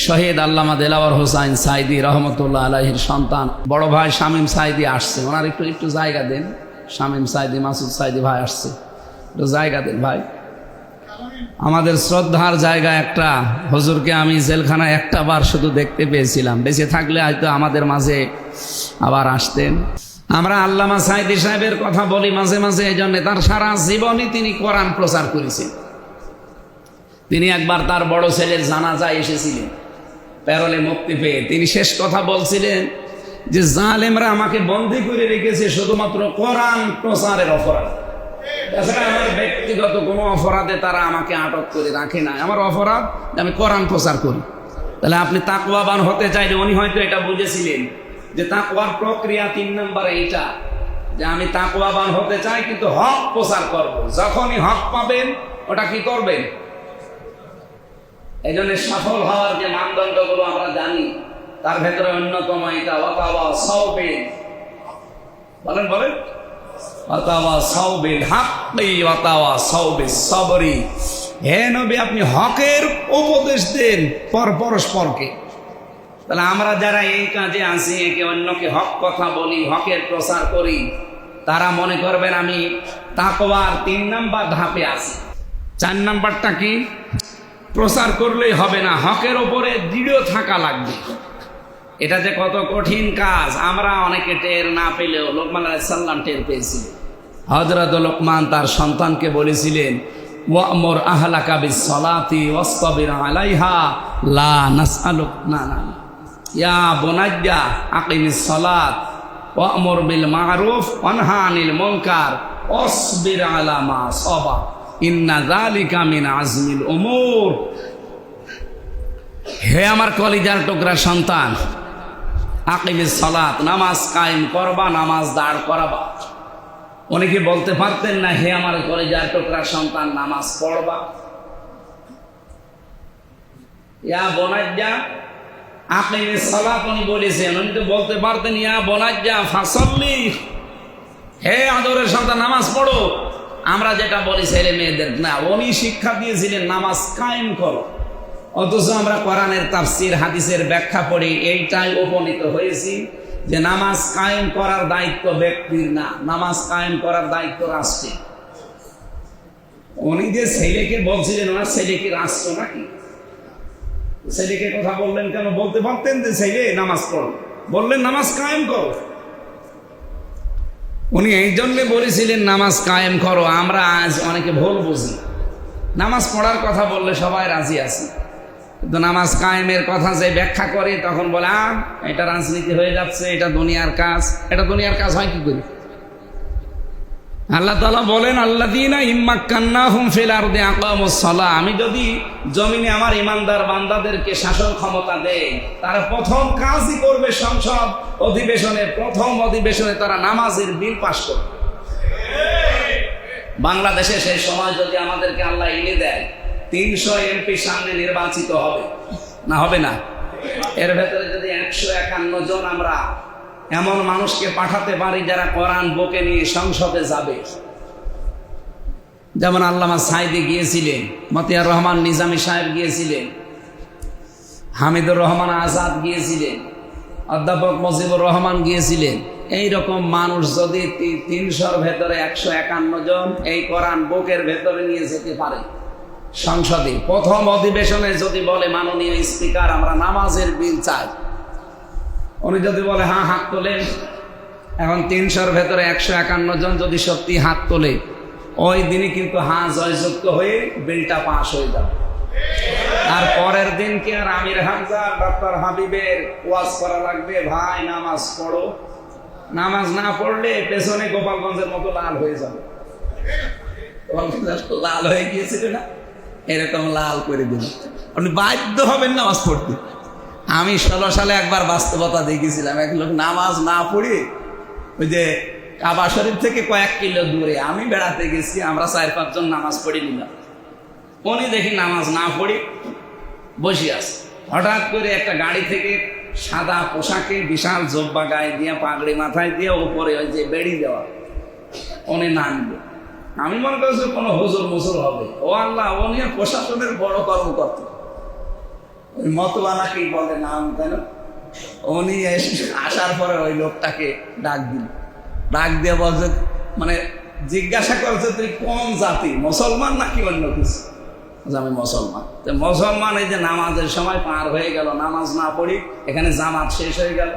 শহীদ আল্লামা দেলাওয়ার হোসাইন সাইদি রহমতুল্লাহ আলাইহির সন্তান বড় ভাই শামীম সাইদি আসছে। ওনার একটু জায়গা দেন। শামীম সাইদি, মাসুদ সাইদি ভাই আসছে, একটু জায়গা দেন ভাই। আমাদের শ্রদ্ধার জায়গা একটা হুজুরকে আমি জেলখানায় একটা বার শুধু দেখতে পেয়েছিলাম, বেঁচে থাকলে হয়তো আমাদের মাঝে আবার আসতেন। আমরা আল্লামা সাইদি সাহেবের কথা বলি মাঝে মাঝে এই জন্য, তার সারা জীবনই তিনি কোরআন প্রচার করেছেন। তিনি একবার তার বড় ছেলের জানাজায় এসেছিলেন প্যারোলে মুক্তি পেয়ে। তিনি শেষ কথা বলছিলেন যে জালেমরা আমাকে বন্দী করে রেখেছে শুধুমাত্র কোরআন প্রচারের অপরাধ, তাছাড়া আমার ব্যক্তিগত কোনো অপরাধে তারা আমাকে আটক করে রাখে না। আমার অপরাধ আমি কোরআন প্রচার করি। তাহলে আপনি তাকওয়াবান হতে চাইলে উনি হয়তো এটা বুঝেছিলেন যে তাকওয়ার প্রক্রিয়া 3 নম্বরে এইটা, যে আমি তাকওয়াবান হতে চাই কিন্তু হক প্রচার করব। যখনই হক পাবেন ওটা কি করবেন? এই জন্য সফল হওয়ার যে মানদণ্ডগুলো আমরা জানি, তার ভেতরে অন্যতম এটা ওয়াতাওয়া সাওবিল। বলেন বলেন, ওয়াতাওয়া সাওবিল হাক্কি ওয়াতাওয়া সাওবিস সাবরি। হে নবী, আপনি হকের উপদেশ দেন পরস্পরকে। তাহলে আমরা যারা এই কাজে আছি, একে অন্যকে হক কথা বলি, হকের প্রচার করি, তারা মনে করবেন আমি তাকওয়ার 3 নাম্বার ধাপে আছি। 4 নাম্বারটা কি? প্রচার করলেই হবে না, হকের ওপরে দৃঢ় থাকা লাগবে। এটা যে কত কঠিন কাজ আমরা অনেকে টের না পেলেও লোকমান আলাইহিস সালাম টের পেয়েছিলেন। হযরত লোকমান তার সন্তানকে বলেছিলেন, ওয়া'মুর আহলাকা বিস-সালাতি ওয়াসতাবির আলাইহা লা নাসআলুকা ইয়া বুনাইয়া আকিমিস সালাত ওয়া'মুর বিল মা'রুফ ওয়ানহা আনিল মুনকার ওয়াসবির আলা মা সাবা ইন্না যালিকা মিন আজমিল উমুর। হে আমার কলিজার টুকরা সন্তান, আকিমিস সালাত, নামাজ কায়েম করবা, নামাজ দাঁড় করাবা। উনি কি বলতে পারতেন না হে আমার কলিজার টুকরা সন্তান নামাজ পড়বা? ইয়া বুনাইয়া আকিমিস সালাত উনি বলেছেন, উনি তো বলতে পারতেন ইয়া বুনাইয়া ফাসাল্লি, হে আদরের সন্তান নামাজ পড়ো। আমরা যেটা বলি ছেলে মেয়েদের, না, উনি শিক্ষা দিয়েছিলেন নামাজ কায়েম করো। অথচ আমরা কোরআনের তাফসির হাদিসের ব্যাখ্যা পড়ে এইটাই উপনীত হয়েছি যে নামাজ কায়েম করার দায়িত্ব ব্যক্তির না, নামাজ কায়েম করার দায়িত্ব রাষ্ট্রের। উনি যে ছেলেকে বলছিলেন, ওনার ছেলে কি রাষ্ট্র নাকি? ছেলেকে কথা বললেন কেন? বলতে পারতেন যে ছেলে নামাজ পড়ো, বললেন নামাজ কায়েম করো। উনি এই জন্যে বলেছিলেন নামাজ কায়েম করো। আমরা আজ অনেকে ভুল বুঝি, নামাজ পড়ার কথা বললে সবাই রাজি আছে, কিন্তু নামাজ কায়েমের কথা যে ব্যাখ্যা করে তখন বলে এটা রাজনীতি হয়ে যাচ্ছে, এটা দুনিয়ার কাজ। এটা দুনিয়ার কাজ হয় কি করে? আল্লাহ তাআলা বলেন, আল্লাযীনা ইম্মাক্কান্নাহুম ফিল আরদি আকামুস সালাহ। আমি যদি জমিনে আমার ইমানদার বান্দাদেরকে শাসন ক্ষমতা দেই, তারা প্রথম কাজই করবে সংসদ অধিবেশনে, প্রথম অধিবেশনে তারা নামাজের বিল পাস করবে। বাংলাদেশে সেই সময় যদি আমাদেরকে আল্লাহ এনে দেয়, 300 এমপি সামনে নির্বাচিত হবে না? হবে না? এর ভেতরে যদি 151 জন আমরা এমন মানুষকে পাঠাতে পারি যারা কোরআন বুকে নিয়ে সংসদে যাবে, যেমন আল্লামা সাইদি গিয়েছিলেন, মতিয়ার রহমান নিজামী সাহেব গিয়েছিলেন, হামিদুর রহমান আজাদ গিয়েছিলেন, অধ্যাপক মুজিবুর রহমান গিয়েছিলেন। এইরকম মানুষ যদি 300-র ভেতরে 151 জন এই কোরআন বুকের ভেতরে নিয়ে যেতে পারে সংসদে, প্রথম অধিবেশনে যদি বলে মাননীয় স্পিকার আমরা নামাজের বিল চাই, উনি যদি বলে হ্যাঁ হাত তোলেন, এখন 300-র ভেতরে 151 জন যদি সত্যি হাত তোলে, ওই দিনই কিন্তু হ্যাঁ জয়যুক্ত হয়ে বিলটা পাস হয়ে যাবে। আর পরের দিন কি আর আমির হামজা ডক্টর হাবিবের ওয়াজ করা লাগবে? ভাই নামাজ পড়ো। নামাজ না পড়লে পেছনে গোপালগঞ্জের মতো লাল হয়ে যাবে। লাল হয়ে গিয়েছিল না, এরকম লাল করে দিল। আপনি বাধ্য হবেন নামাজ পড়তে। আমি 16 সালে একবার বাস্তবতা দেখেছিলাম। এক লোক নামাজ না পড়ে ওই যে কাবা শরীফ থেকে কয়েক কিলো দূরে আমি বেড়াতে গেছি, আমরা 4-5 জন নামাজ পড়ে নিলাম। উনি দেখি নামাজ না পড়ে বসে আছে। হঠাৎ করে একটা গাড়ি থেকে সাদা পোশাকে বিশাল জব্বা গায়ে দিয়ে, পাগড়ি মাথায় দিয়ে, উপরে ওই যে বেড়ি দেওয়া, উনি নামবে। আমি মনে করছি কোনো হুজুর মুসুর হবে। ও আল্লাহ, উনি প্রশাসনের বড় কর্মকর্তা। ওই মতোয়া নাকি বলে নাম কেন, উনি আসার পরে ওই লোকটাকে ডাক দিল, ডাক দিয়ে বলছে, মানে জিজ্ঞাসা করছে তুই কোন জাতি, মুসলমান নাকি অন্য কিছু? আমি মুসলমান। মুসলমান, এই যে নামাজের সময় পার হয়ে গেল, নামাজ না পড়ি, এখানে জামাত শেষ হয়ে গেল।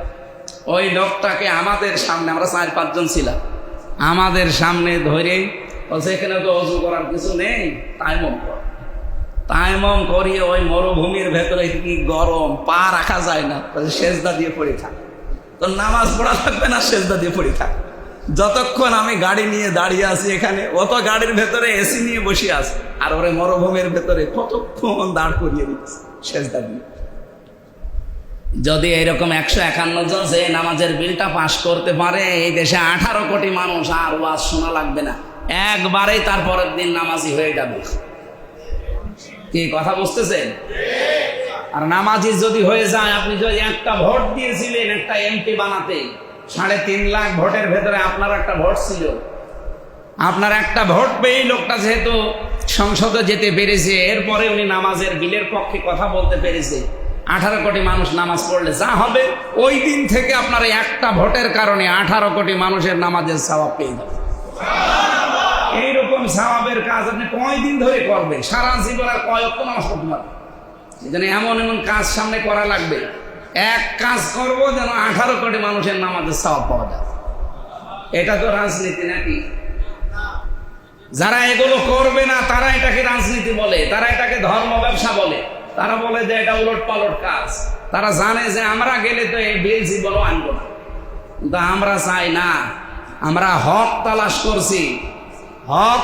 ওই লোকটাকে আমাদের সামনে, আমরা 4-5 জন ছিলাম, আমাদের সামনে ধরে বলছে এখানে তো অজু করার কিছু নেই, তাইমম কর। তাইমম করিয়ে ওই মরুভূমির ভেতরে কি গরম, পা রাখা যায় না, সেজদা দিয়ে পড়ে থাক, তো নামাজ পড়া থাকবে না, সেজদা দিয়ে পড়ে থাক। যতক্ষণ আমি গাড়ি নিয়ে দাঁড়িয়ে আছি এখানে, অত গাড়ির ভেতরে এসি নিয়ে বসে আছে, আর ওরে মরুভূমির ভেতরে কতক্ষণ দাঁড় করিয়ে দিচ্ছে সেজদা দিয়ে। যদি এরকম 151 জন যে নামাজের বিলটা পাশ করতে পারে, এই দেশে 18 কোটি মানুষ আর ওয়াজ শোনা লাগবে না, একবারেই তারপরের দিন নামাজি হয়ে যাবে। কি কথা বুঝতেছেন? আর নামাজি যদি হয়ে যায়, আপনি যদি একটা ভোট দিয়েছিলেন একটা এমপি বানাতে, 3.5 লাখ ভোটের ভেতরে আপনার একটা ভোট ছিল, আপনার একটা ভোট পেয়ে লোকটা যেহেতু সংসদে যেতে পেরেছে, এরপরে উনি নামাজের বিলের পক্ষে কথা বলতে পেরেছে, 18 কোটি মানুষ নামাজ পড়লে যা হবে, ওই দিন থেকে আপনার এই একটা ভোটের কারণে 18 কোটি মানুষের নামাজের সওয়াব পেয়ে যাবে। এইরকম সওয়াবের কাজ আপনি কয়দিন ধরে করবেন? সারা জীবন আর কয় ওয়াক্ত নামাজ পড়তে পারবেন? এজন্য এমন এমন কাজ সামনে করা লাগবে, এক কাজ করব যেন 18 কোটি মানুষের নামাজের সওয়াব পাওয়া যায়। এটা তো রাজনীতি নাকি? যারা এগুলো করবে না তারা এটাকে রাজনীতি বলে, তারা এটাকে ধর্ম ব্যবসা বলে, তারা বলে যে এটা উলট পালট কাজ। তারা জানে যে আমরা গেলে তো এই বিল জীবনও আনবো না, কিন্তু আমরা চাই না। আমরা হক তালাশ করছি, হক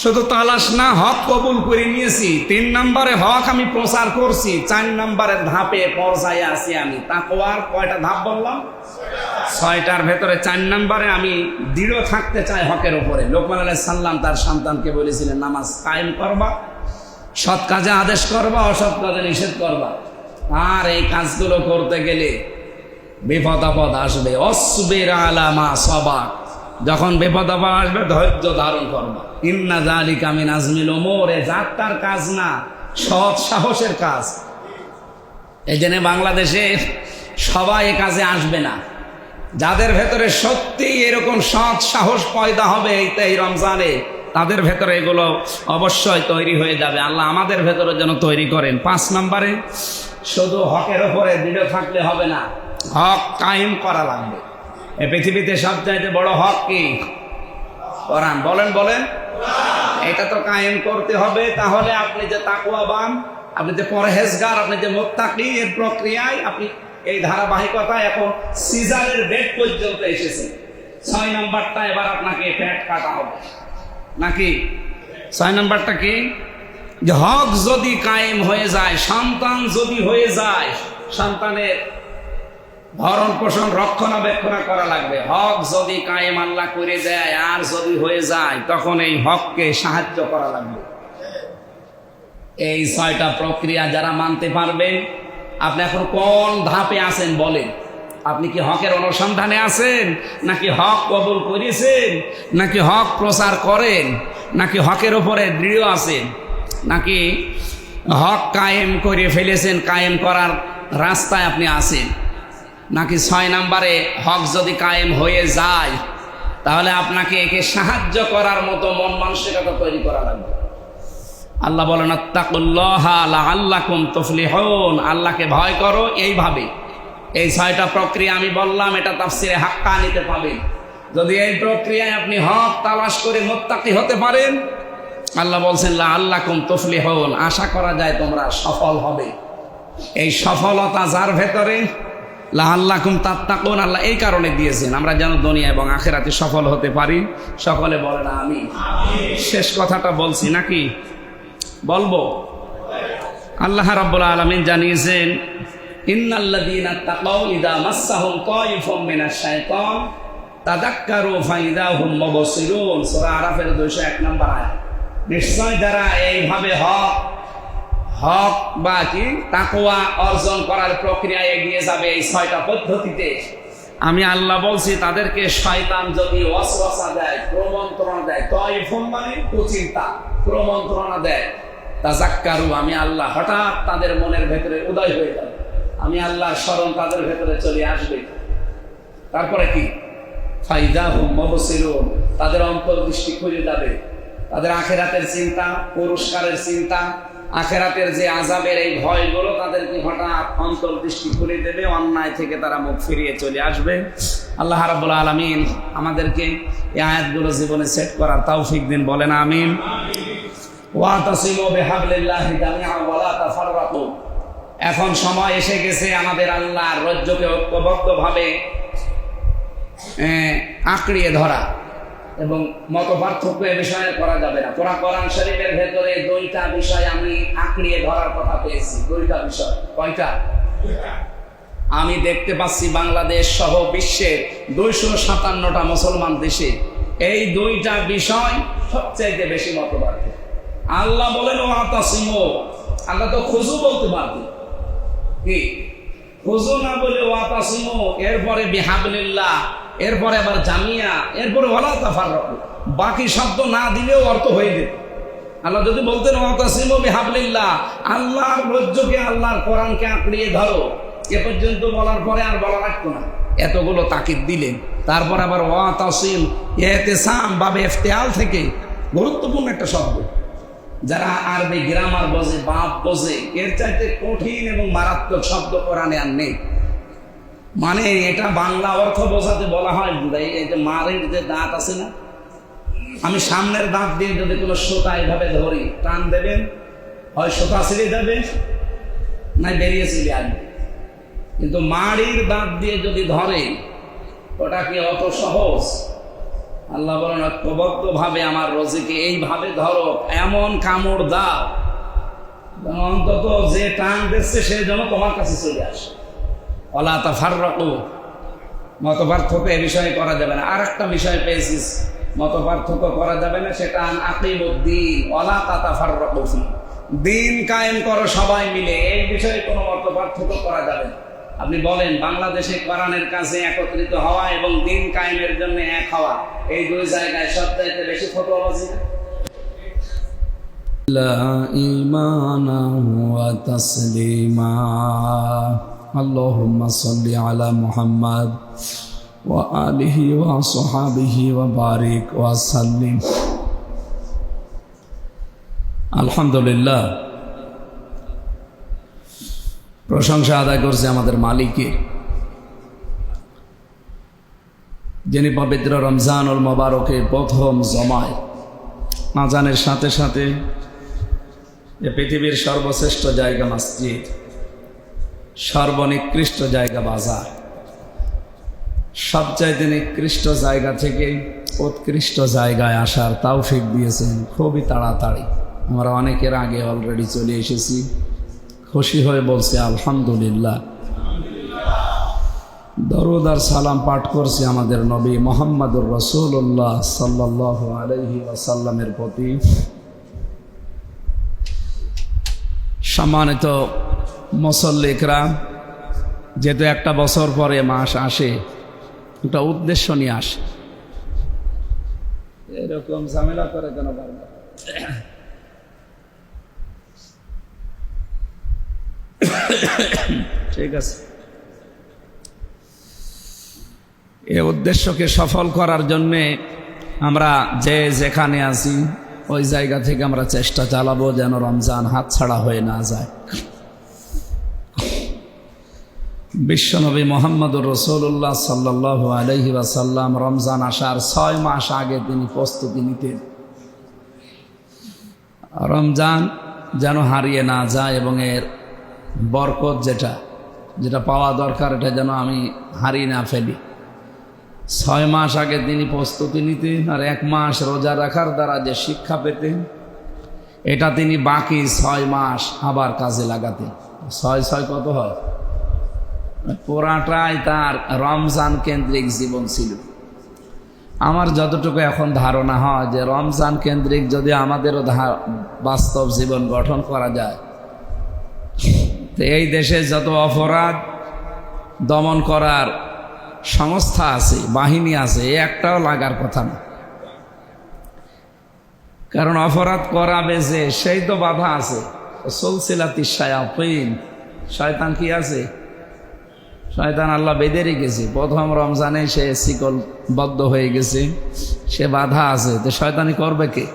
শুধু তালাশ না, হক কবুল করে নিয়েছি। 3 নম্বরে হক আমি প্রচার করছি, 4 নম্বরের ধাপে পর্যায়ে আছি আমি। তাকওয়ার কয়টা ধাপ বললাম? 6টার ভেতরে 4 নম্বরে আমি দৃঢ় থাকতে চাই হকের উপরে। লোকমান আলাইহিস সালাম তার সন্তানকে বলেছিলেন, নামাজ কায়েম করবা, সৎ কাজে আদেশ করবা, অসৎ কাজে নিষেধ করবা। আর এই কাজগুলো করতে গেলে বিপদ আপদ আসবে। অসবির আলা মা সাবাক, যখন বিপদ আপদ আসবে ধৈর্য ধারণ করবা। ইন্না যালিকা মিন আজমিল উমুর, যাত্রার কাজ না, সৎ সাহসের কাজ। এই জন্য বাংলাদেশে সবাই এ কাজে আসবে না। যাদের ভেতরে সত্যি এরকম সৎ সাহস পয়দা হবে এই রমজানে, তাদের ভেতরে এগুলো অবশ্যই তৈরি হয়ে যাবে। আল্লাহ আমাদের ভেতরে যেন তৈরি করেন। 5 নম্বরে শুধু হকের ওপরে দৃঢ় থাকলে হবে না, হক কায়েম করা লাগবে। এই পৃথিবীতে সবচাইতে বড় হক কি? কোরআন। বলেন বলেন, এটা তো কায়েম করতে হবে। তাহলে আপনি যে তাকওয়াবান, আপনি যে পরহেজগার, আপনি যে মুত্তাকি, এর প্রক্রিয়ায় আপনি এই ধারাবাহিকতা এখন সিজারের ডেট পর্যন্ত এসেছে। 6 নম্বরটা এবার আপনাকে পেট কাটা হবে নাকি? 6 নম্বরটা কি? যে হক যদি কায়েম হয়ে যায়, সন্তান যদি হয়ে যায়, সন্তানের ভরণ পোষণ রক্ষণাবেক্ষণ করা লাগবে। হক যদি কায়েম আল্লাহ করে দেয় আর যদি হয়ে যায়, তখন এই হককে সাহায্য করা লাগবে। এই 6টা প্রক্রিয়া যারা মানতে পারবেন, আপনি এখন কোন ধাপে আছেন বলেন? আপনি কি হকের অনুসন্ধানে আছেন, নাকি হক কবুল করেছেন, নাকি হক প্রচার করেন, নাকি হকের উপরে দৃঢ় আছেন, নাকি হক কায়েম করে ফেলেছেন, কায়েম করার রাস্তায় আপনি আছেন? নাকি 6 নম্বরে হক যদি কায়েম হয়ে যায়, তাহলে আপনাকে একে সাহায্য করার মতো মন মানসিকতা তৈরি করা লাগবে। আল্লাহ বলেন, আত্তাকুল্লাহা লাআল্লাকুম তুফলিহুন, আল্লাহকে ভয় করো। এইভাবে এই 6টা প্রক্রিয়া আমি বললাম, এটা তাফসিরে হাক্কানিতে পাবেন। যদি এই প্রক্রিয়ায় আপনি হক তালাশ করে মুত্তাকি হতে পারেন, আল্লাহ বলছেন লাআল্লাকুম তুফলিহুন, আশা করা যায় তোমরা সফল হবে। এই সফলতা যার ভেতরে, লাআল্লাকুম তাত্তাকুন, আল্লাহ এই কারণে দিয়েছেন আমরা যেন দুনিয়া এবং আখিরাতে সফল হতে পারি। সকলে বলেন আমিন। শেষ কথাটা বলছি নাকি বলবো? আল্লাহ রাব্বুল আলামিন জানিয়েছেন, ইন্নাল্লাযীনা তাকাউ ইযা মাসসাহুম তায়িফুম মিনাশ শাইতান তাযাক্কারু ফাইযা হুম মুবসিরুন। সূরা আরাফের 201 নম্বর আয়াত। নিশ্চয় যারা এইভাবে হক বা কি তাকওয়া অর্জন করার প্রক্রিয়ায় এগিয়ে যাবে এই 6টা পদ্ধতিতে, আমি আল্লাহ বলছি তাদেরকে শয়তান যদি ওয়াসওয়াসা দেয়, প্রমন্ত্রণা দেয়, তায়িফুম মানে কুচিন্তা, প্রমন্ত্রণা দেয়, তাযাক্কারু, আমি আল্লাহ হঠাৎ তাদের মনের ভেতরে উদয় হয়ে যাবে, আমি আল্লাহর স্মরণ তাদের ভেতরে চলে আসবে। তারপরে কি? ফাইদা হুম মুবসিরুন, তাদের অন্তর্দৃষ্টি খুলে যাবে, তাদের আখিরাতের চিন্তা, পুরস্কারের চিন্তা, আখিরাতের যে আযাবের এই ভয়গুলো তাদেরকে হঠাৎ অন্তর্দৃষ্টি খুলে দেবে, অন্যায় থেকে তারা মুখ ফিরিয়ে চলে আসবে। আল্লাহ রাব্বুল আলামিন আমাদেরকে এই আয়াতগুলো জীবনে সেট করার তৌফিক দিন, বলেন আমিন। ওয়াতাসিমু বিহাবলিল্লাহি জামিআন ওয়া লা তাফাররাকু, এখন সময় এসে গেছে আমাদের আল্লাহর রজ্জুকে ঐক্যবদ্ধভাবে আঁকড়িয়ে ধরা, এবং মত পার্থক্য এ বিষয়ে করা যাবে না। কোরআন শরীফের ভেতরে দুইটা বিষয় আমি আঁকড়িয়ে ধরার কথা পেয়েছি, দুইটা বিষয়। কয়টা? আমি দেখতে পাচ্ছি বাংলাদেশ সহ বিশ্বের 257টা মুসলমান দেশে এই দুইটা বিষয় সবচাইতে বেশি মত পার্থক্য। আল্লাহ বলেন ওয়াতাসিমু, আল্লাহ তো খুজু বলতে পারতেন, কি খুজু না বলে ওয়াতাসিমু, এরপরে বিহাবলিল্লাহ, এরপরে আবার জামিয়া, এরপরে ওয়ালা তাফাররাকু, বাকি শব্দ না দিলেও অর্থ হয়ে যেত। আল্লাহ যদি বলতেন ওয়াতাসিমু বিহাবলিল্লাহ, আল্লাহর রজ্জুকে, আল্লাহর কোরআনকে আঁকড়িয়ে ধরো, এ পর্যন্ত বলার পরে আর বলা রাখতো না, এতগুলো তাকিদ দিলেন। তারপর আবার ওয়াতাসিম, ইতিসাম বা ইফতিআল থেকে গুরুত্বপূর্ণ একটা শব্দ, যারা আরবি গ্রামার বোঝে, বাপ বোঝে, এর চাইতে কঠিন এবং মারাত্মক শব্দ কোরআনে আর নেই। মানে এটা বাংলা অর্থ বোঝাতে বলা হয়, এই যে মারের যে দাঁত আছে না, আমি সামনের দাঁত দিয়ে যদি কোনো সুতা এইভাবে ধরি, টান দেবেন, হয় সুতা ছিঁড়ে যাবে, না বেরিয়ে ছিঁড়ে আসবে। কিন্তু মাড়ির দাঁত দিয়ে যদি ধরে, ওটা কি অত সহজ? আল্লাহ বলেন ঐক্যবদ্ধ ভাবে আমার রোজিকে এইভাবে ধরো, এমন কামড় দাও অন্তত যে টান দিচ্ছে সে যেন তোমার কাছে চলে আসে। ওয়ালা তাফাররাকু, মত পার্থক্য এ বিষয়ে করা যাবে না। আর একটা বিষয় পেয়েছিস মত পার্থক্য করা যাবে না, সেটা আকিমুদ্দিন ওয়ালা তাতাফাররাকু ফি, দিন কায়েম করো সবাই মিলে, এই বিষয়ে কোনো মত পার্থক্য করা যাবে না। আপনি বলেন বাংলাদেশে কোরআনের কাছে একত্রিত হওয়া এবং দিন কায়েমের জন্য এক হওয়া, এই দুই জায়গায় সবচাইতে বেশি ফতোয়াবাজি না? লা ঈমানা ওয়া তাসলিমা, আল্লাহুম্মা সাল্লি আলা মুহাম্মাদ ওয়া আলিহি ওয়া সাহবিহি ওয়া বারিক ওয়া সাল্লিম। আলহামদুলিল্লাহ, প্রশংসা আদায় করছে আমাদের মালিকের, যিনি পবিত্র রমজানুল মোবারকের প্রথম জমায় আজানের সাথে সাথে যে পৃথিবীর সর্বশ্রেষ্ঠ জায়গা মসজিদ, সর্বনিকৃষ্ট জায়গা বাজার, সবচাইতে নিকৃষ্ট জায়গা থেকে উৎকৃষ্ট জায়গায় আসার তৌফিক দিয়েছেন খুবই তাড়াতাড়ি। আমরা অনেকের আগে অলরেডি চলে এসেছি, খুশি হয়ে বলছি আলহামদুলিল্লাহ। দরুদ আর সালাম পাঠ করছি আমাদের নবী মুহাম্মদুর রাসূলুল্লাহ সাল্লাল্লাহু আলাইহি ওয়াসাল্লামের প্রতি। সম্মানিত মুসল্লি ইকরাম, যেহেতু একটা বছর পরে মাস আসে, একটা উদ্দেশ্য নিয়ে আসে, এরকম ঝামেলা করে কেন বারবার? ঠিক আছে, এই উদ্দেশ্যকে সফল করার জন্যে আমরা যে যেখানে আছি ওই জায়গা থেকে আমরা চেষ্টা চালাবো যেন রমজান হাতছাড়া হয়ে না যায়। বিশ্বনবী মুহাম্মদুর রাসূলুল্লাহ সাল্লাল্লাহু আলাইহি ওয়াসাল্লাম রমজান আসার 6 মাস আগে তিনি প্রস্তুতি নিতেন, রমজান যেন হারিয়ে না যায় এবং এর বরকত যেটা পাওয়া দরকার এটা যেন আমি হারিয়ে না ফেলি। 6 মাস আগে তিনি প্রস্তুতি নিতেন, আর 1 মাস রোজা রাখার দ্বারা যে শিক্ষা পেতেন এটা তিনি বাকি 6 মাস আবার কাজে লাগাতেন। 6 কত হয়? পুরাটাই তার রমজান কেন্দ্রিক জীবন ছিল। আমার যতটুকু এখন ধারণা হয় যে রমজান কেন্দ্রিক যদি আমাদেরও বাস্তব জীবন গঠন করা যায়, তো এই দেশে যত অপরাধ দমন করার সংস্থা আছে, বাহিনী আছে, একটাও লাগার কথা না। কারণ অপরাধ করাবে যে সেই তো বাধা আছে। সুলসিলাতি শায়াতিন, শয়তান কি আছে? শয়তান আল্লাহ বেঁধে রেখেছে। প্রথম রমজানে সে শিকল বদ্ধ হয়ে গেছে, সে বাধা আছে, তো শয়তানি করবে কে?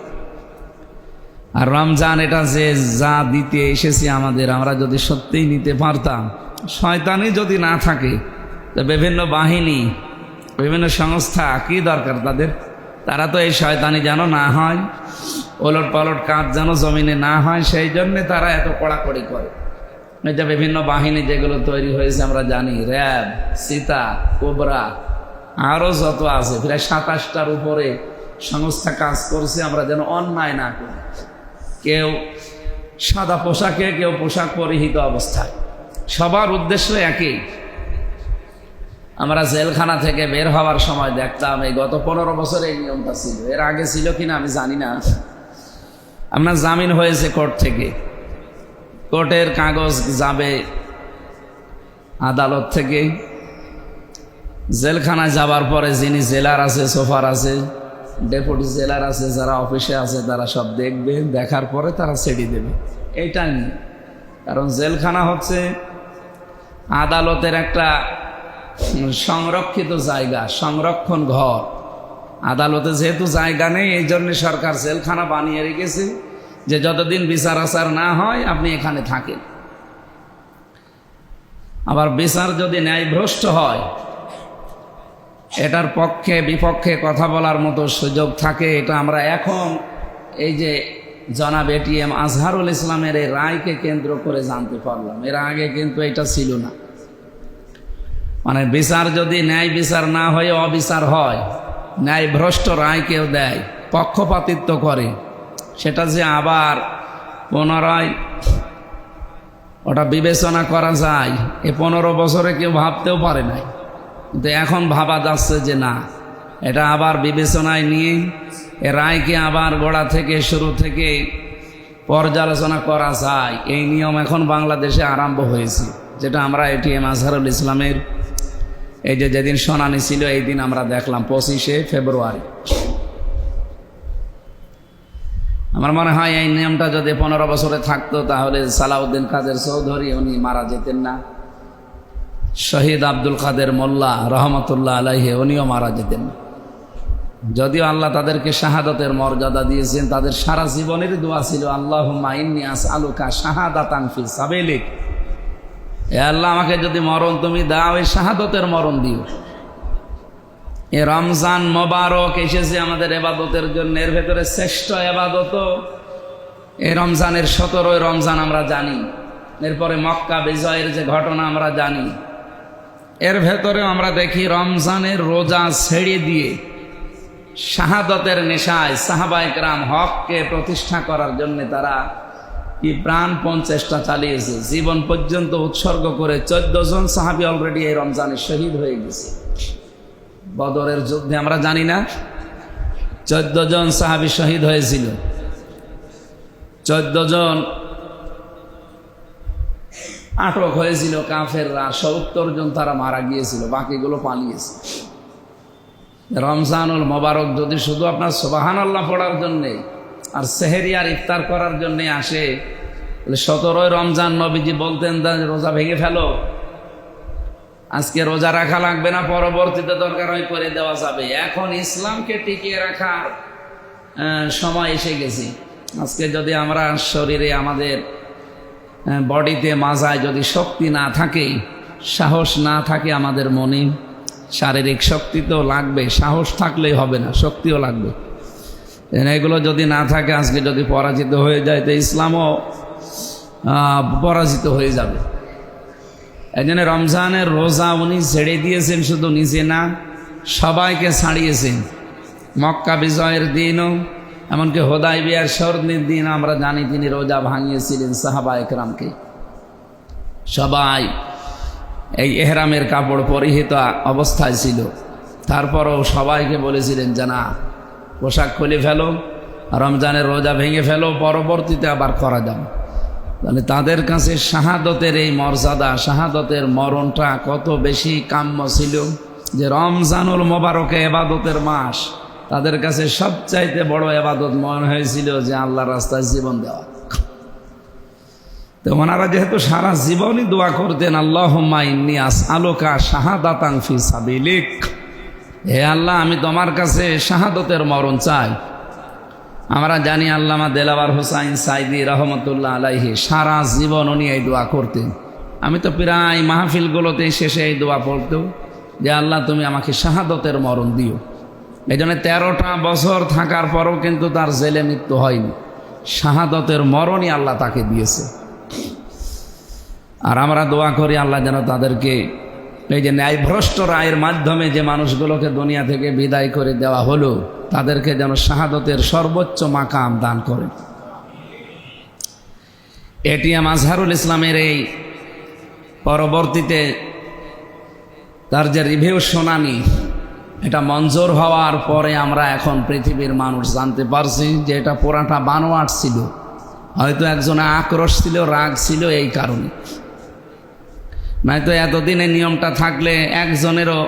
আর রমজান এটা যে যা দিতে এসেছে আমাদের, আমরা যদি সত্যিই নিতে পারতাম, শয়তানি যদি না থাকে, তো বিভিন্ন বাহিনী, বিভিন্ন সংস্থা কি দরকার তাদের? তারা তো এই শয়তানি যেন না হয়, ওলট পালট কাজ যেন জমিনে না হয়, সেই জন্যে তারা এত কড়াকড়ি করে। এই যে বিভিন্ন বাহিনী যেগুলো তৈরি হয়েছে আমরা জানি, র্যাব, সীতা, কোবরা, আরও যত আছে, প্রায় 27টার উপরে সংস্থা কাজ করছে আমরা যেন অন্যায় না করি। কেউ সাদা পোশাকে, কেউ পোশাক পরিহিত অবস্থায়, সবার উদ্দেশ্য একই। আমরা জেলখানা থেকে বের হওয়ার সময় দেখতাম, এই গত 15 বছরে এই নিয়মটা ছিল, এর আগে ছিল কিনা আমি জানি না। আপনার জামিন হয়েছে কোর্ট থেকে, কোর্টের কাগজ যাবে আদালত থেকে, জেলখানায় যাবার পরে যিনি জেলার আছে, সোফার আছে, ডেপুটি জেলার আছে, যারা অফিসে আছে, তারা সব দেখবে, দেখার পরে তারা ছেড়ে দেবে। এইটাই নিয়ে, কারণ জেলখানা হচ্ছে আদালতের একটা সংরক্ষিত জায়গা, সংরক্ষণ ঘর। আদালতে যেহেতু জায়গা নেই, এই জন্য সরকার জেলখানা বানিয়ে রেখেছে যে যতদিন বিচার আচার না হয় আপনি এখানে থাকেন। আবার বিচার যদি ন্যায়ভ্রষ্ট হয়, এটার পক্ষে বিপক্ষে কথা বলার মতো সুযোগ থাকে। এটা আমরা এখন এই যে জনাব এটিএম আজহারুল ইসলামের এই রায়কে কেন্দ্র করে জানতে পারলাম, এর আগে কিন্তু এটা ছিল না। মানে বিচার যদি ন্যায় বিচার না হয়ে অবিচার হয়, ন্যায়ভ্রষ্ট রায় কেউ দেয়, পক্ষপাতিত্ব করে, সেটা যে আবার পুনরায় ওটা বিবেচনা করা যায়, এ 15 বছরে কেউ ভাবতেও পারে নাই। কিন্তু এখন ভাবা যাচ্ছে যে না, এটা আবার বিবেচনায় নিয়ে এ রায়কে আবার গোড়া থেকে, শুরু থেকে পর্যালোচনা করা যায়। এই নিয়ম এখন বাংলাদেশে আরম্ভ হয়েছে, যেটা আমরা এটিএম আজহারুল ইসলামের এই যে যেদিন শুনানি ছিল, এই দিন আমরা দেখলাম 25শে ফেব্রুয়ারি। আমার মনে হয় এই নিয়মটা যদি 15 বছরে থাকতো, তাহলে সালাউদ্দিন কাদের চৌধুরী উনি মারা যেতেন না, শহীদ আব্দুল কাদের মোল্লা রহমতুল্লাহ আলাইহি উনিও মারা যেতেন না। যদিও আল্লাহ তাদেরকে শাহাদাতের মর্যাদা দিয়েছেন, তাদের সারা জীবনের দোয়া ছিল, আল্লাহুম্মা ইন্নী আসআলুকা শাহাদাতান ফি সাবিলিক, এ আল্লাহ আমাকে যদি মরণ তুমি দাও, এই শাহাদতের মরণ দিও। এ রমজান মোবারক এসেছে আমাদের ইবাদতের জন্য, এর ভেতরে শ্রেষ্ঠ ইবাদত এই রমজানের 17 রমজান আমরা জানি, এরপরে মক্কা বিজয়ের যে ঘটনা আমরা জানি, এর ভেতরে আমরা দেখি রমজানের রোজা ছেড়ে দিয়ে শাহাদতের নেশায় সাহাবায়ে কেরাম হককে প্রতিষ্ঠা করার জন্য তারা কি প্রাণপণ চেষ্টা চালিয়েছে, জীবন পর্যন্ত উৎসর্গ করে। 14 জন সাহাবী অলরেডি এই রমজানে শহীদ হয়ে গেছে। বদরের যুদ্ধে আমরা জানি না 14 জন সাহাবী শহীদ হয়েছিল, 14 জন আটক হয়েছিল কাফেররা, 70 জন তারা মারা গিয়েছিল, বাকিগুলো পালিয়েছে। রমজানুল মোবারক যদি শুধু আপনার সুবহানাল্লাহ পড়ার জন্যে আর সেহরি আর ইফতার করার জন্যে আসে, 17 রমজান নবীজি বলতেন রোজা ভেঙে ফেলো, আজকে রোজা রাখা লাগবে না, পরবর্তীতে দরকার হয় করে দেওয়া যাবে। এখন ইসলামকে টিকিয়ে রাখার সময় এসে গেছে। আজকে যদি আমরা শরীরে, আমাদের বডিতে, মাজায় যদি শক্তি না থাকে, সাহস না থাকে আমাদের মনে, শারীরিক শক্তি তো লাগবে, সাহস থাকলেই হবে না, শক্তিও লাগবে। এগুলো যদি না থাকে, আজকে যদি পরাজিত হয়ে যায়, তো ইসলামও পরাজিত হয়ে যাবে। এই জন্য রমজানের রোজা উনি ছেড়ে দিয়েছেন, শুধু নিজে না, সবাইকে ছাড়িয়েছেন। মক্কা বিজয়ের দিনও, এমনকি হুদায়বিয়ার সন্ধির দিন আমরা জানি তিনি রোজা ভাঙিয়েছিলেন সাহাবায়ে কেরামকে। সবাই এই এহরামের কাপড় পরিহিত অবস্থায় ছিল, তারপরও সবাইকে বলেছিলেন যে না, পোশাক খুলে ফেলো, রমজানের রোজা ভেঙে ফেলো, পরবর্তীতে আবার করা যাবে। তাহলে তাদের কাছে শাহাদতের এই মর্যাদা, শাহাদতের মরণটা কত বেশি কাম্য ছিল, যে রমজানুল মোবারকে ইবাদতের মাস, তাদের কাছে সবচাইতে বড় ইবাদত মনে হয়েছিল যে আল্লাহর রাস্তায় জীবন দেওয়া। তো ওনারা যেহেতু সারা জীবনই দোয়া করতেন, আল্লাহুম্মা ইন্নী আসআলুকা শাহাদাতান ফি সাবিলিক, হে আল্লাহ আমি তোমার কাছে শাহাদতের মরণ চাই। আমরা জানি আল্লামা দেলাওয়ার হোসাইন সাইদি রহমতুল্লাহ আলাইহি সারা জীবন উনি এই দোয়া করতেন। আমি তো প্রায় মাহফিলগুলোতে শেষে এই দোয়া পড়তো যে আল্লাহ তুমি আমাকে শাহাদতের মরণ দিও। এই জন্য 13টা বছর থাকার পরও কিন্তু তার জেলে মৃত্যু হয়নি, শাহাদতের মরণই আল্লাহ তাকে দিয়েছে। আর আমরা দোয়া করি আল্লাহ যেন তাদেরকে এই যে ন্যায়ভ্রষ্ট রায়ের মাধ্যমে যে মানুষগুলোকে দুনিয়া থেকে বিদায় করে দেওয়া হলো, তাদেরকে যেন শাহাদতের সর্বোচ্চ মাকাম দান করেন। এটিএম আজহারুল ইসলামের এই পরবর্তীতে তার যে রিভিউ শুনানি, এটা মঞ্জুর হওয়ার পরে আমরা এখন পৃথিবীর মানুষ জানতে পারছি যে এটা পুরাটা বানোয়াট ছিল। হয়তো একজনে আক্রোশ ছিল, রাগ ছিল এই কারণে, নয়তো এতদিনে নিয়মটা থাকলে একজনেরও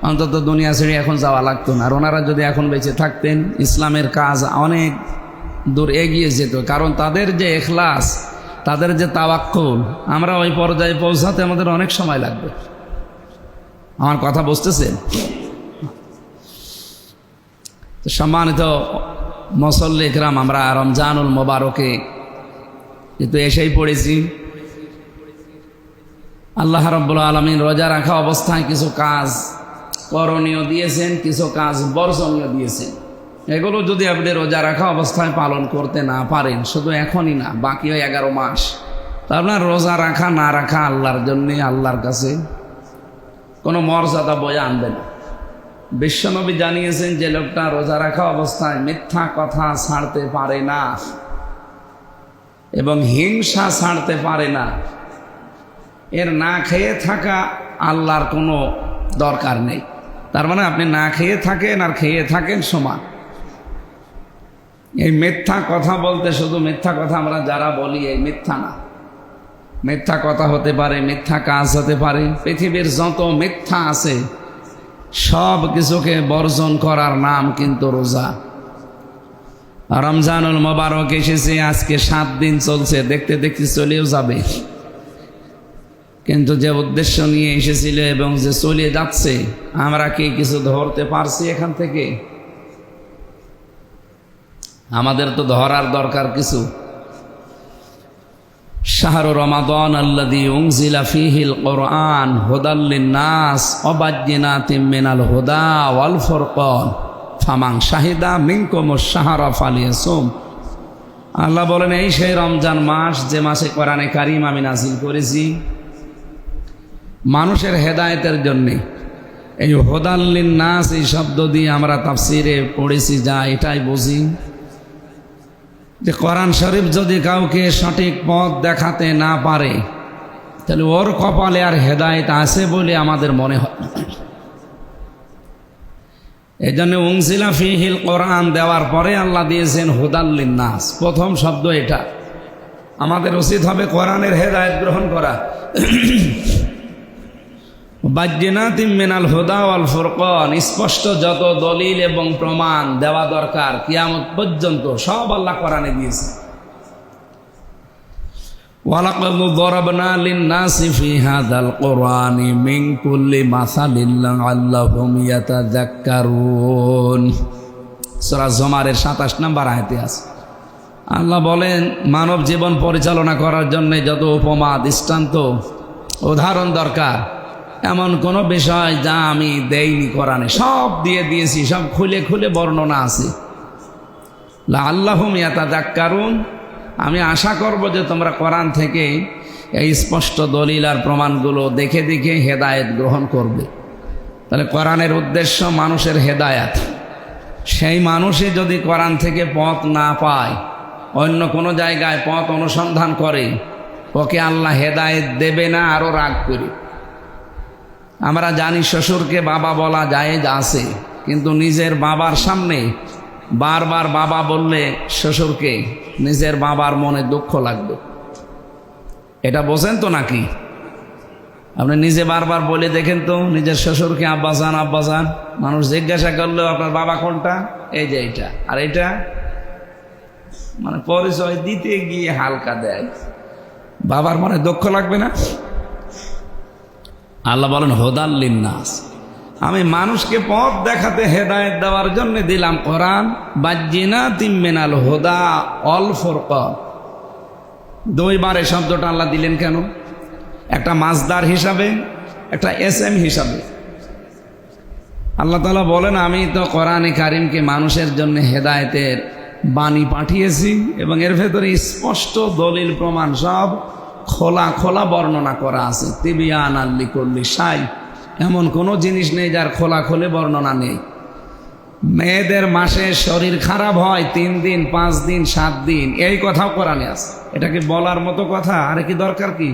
অন্তত দুনিয়া ছেড়ে এখন যাওয়া লাগতো না। আর ওনারা যদি এখন বেঁচে থাকতেন, ইসলামের কাজ অনেক দূর এগিয়ে যেত। কারণ তাদের যে ইখলাস, তাদের যে তাওয়াক্কুল, আমরা ওই পর্যায়ে পৌঁছাতে আমাদের অনেক সময় লাগবে। আমার কথা বুঝতেছেন? সম্মানিত মুসল্লি ইকরাম, আমরা রমজানুল মোবারকে কিন্তু এসেই পড়েছি। আল্লাহ রাব্বুল আলামিন রোজা রাখা অবস্থায় কিছু কাজ করণীয় দিয়েছেন, কিছু কাজ বর্জনীয় দিয়েছেন। এগুলো যদি আপনি রোজা রাখা অবস্থায় পালন করতে না পারেন, শুধু এখনই না, বাকি 11 মাস, তা আপনার রোজা রাখা না রাখা আল্লাহর জন্যে, আল্লাহর কাছে কোনো মর্যাদা বয়ে আনবে না। বিশ্বনবী জানিয়েছেন যে লোকটা রোজা রাখা অবস্থায় মিথ্যা কথা ছাড়তে পারে না এবং হিংসা ছাড়তে পারে না, এর না খেয়ে থাকা আল্লাহর কোনো দরকার নেই। তার মানে আপনি না খেয়ে থাকেন আর খেয়ে থাকেন সমান। এই মিথ্যা কথা বলতে শুধু মিথ্যা কথা আমরা যারা বলি এই মিথ্যা না, মিথ্যা কথা হতে পারে, মিথ্যা কাজ হতে পারে। পৃথিবীর যত মিথ্যা আছে সব কিছুকে বর্জন করার নাম কিন্তু রোজা। রমজানুল মোবারক এসেছে, আজকে 7 দিন চলছে, দেখতে দেখতে চলেও যাবে। কিন্তু যে উদ্দেশ্য নিয়ে এসেছিল এবং যে চলে যাচ্ছে, আমরা কি কিছু ধরতে পারছি এখান থেকে? আমাদের তো ধরার দরকার কিছু। শাহরু রমাদান আল্লাযী উনজিলা ফীহিল কুরআন হুদাল লিন-নাস ওয়া বায়্যিনাতিম মিনাল হুদা ওয়াল ফুরকান ফামান শাহিদা মিনকুমুশ শাহরা ফালিয়াসুম। আল্লাহ বলেন, এই সেই রমজান মাস যে মাসে কোরআনে কারীম আমি নাযিল করেছি মানুষের হেদায়েতের জন্যে। এই হুদাল লিন-নাস এই শব্দ দিয়ে আমরা তাফসিরে পড়েছি, যা এটাই বুঝি যে কোরআন শরীফ যদি কাউকে সঠিক পথ দেখাতে না পারে, তাহলে ওর কপালে আর হেদায়েত আছে বলে আমাদের মনে হয়। এই জন্য উনজিলা ফীহিল কোরআন দেওয়ার পরে আল্লাহ দিয়েছেন হুদাল লিন-নাস। প্রথম শব্দ এটা। আমাদের উচিত হবে কোরআনের হেদায়েত গ্রহণ করা। বায়্যিনাতিম মিনাল হুদা ওয়াল ফুরকান, স্পষ্ট যত দলিল এবং প্রমাণ দেওয়া দরকার কিয়ামত পর্যন্ত সব আল্লাহ কোরআনে দিয়েছে। ওয়ালাকাদ দরাবনা লিন-নাসি ফি হাযাল কুরআনি মিন কুল্লি মাসালিন লাআল্লাহুম ইয়াতাযাক্কারুন। সূরা জুমারের 27 নম্বর আয়াতে আছে। আল্লাহ বলেন, মানব জীবন পরিচালনা করার জন্য যত উপমা, দৃষ্টান্ত, উদাহরণ দরকার, এমন কোনো বিষয় যা আমি দেইনি কোরআনে, সব দিয়ে দিয়েছি, সব খুলে খুলে বর্ণনা আছে। লাআল্লাহুম ইয়াতাযাক্কারুন, আমি আশা করব যে তোমরা কোরআন থেকে এই স্পষ্ট দলিল আর প্রমাণগুলো দেখে দেখে হেদায়েত গ্রহণ করবে। তাহলে কোরআনের উদ্দেশ্য মানুষের হেদায়েত। সেই মানুষই যদি কোরআন থেকে পথ না পায়, অন্য কোনো জায়গায় পথ অনুসন্ধান করে, ওকে আল্লাহ হেদায়েত দেবে না, আরও রাগ করে। আমরা জানি শ্বশুরকে বাবা বলা জায়েজ আছে, কিন্তু নিজের বাবার সামনে বারবার বাবা বললে শ্বশুরকে নিজের বাবার মনে দুঃখ লাগবে। এটা বোঝেন তো নাকি? আপনি নিজে বারবার বলে দেখেন তো নিজের শ্বশুরকে আব্বাজান আব্বাজান, মানুষ জিজ্ঞাসা করলেও আপনার বাবা কোনটা, এই যে এইটা, আর এইটা মানে পরিচয় দিতে গিয়ে হালকা দেয়। বাবার মানে দুঃখ লাগবে না? আল্লাহ বলেন হুদাল নাস, আমি মানুষকে পথ দেখাতে হেদায়েত দেওয়ার জন্য দিলাম কোরআন। বাজ্জিনাতিম মিনাল হুদা ওয়াল ফুরকান, দুইবার এই শব্দটা আল্লাহ দিলেন কেন? একটা মাসদার হিসাবে, একটা এসএম হিসাবে। আল্লাহ তাআলা বলেন আমি তো কোরআনে কারিমকে মানুষের জন্য হেদায়েতের বাণী পাঠিয়েছি এবং এর ভেতরে স্পষ্ট দলিল প্রমাণ সব খোলা খোলা বর্ণনা করা আছে। তিবিয়ানাল লিকুল্লি শাই, এমন কোনো জিনিস নেই যার খোলাখুলি বর্ণনা নেই। মেয়েদের মাসে শরীর খারাপ হয় 3 দিন 5 দিন 7 দিন, এই কথাও কোরআনে আছে। এটা কি বলার মতো কথা? আরে কি দরকার কি?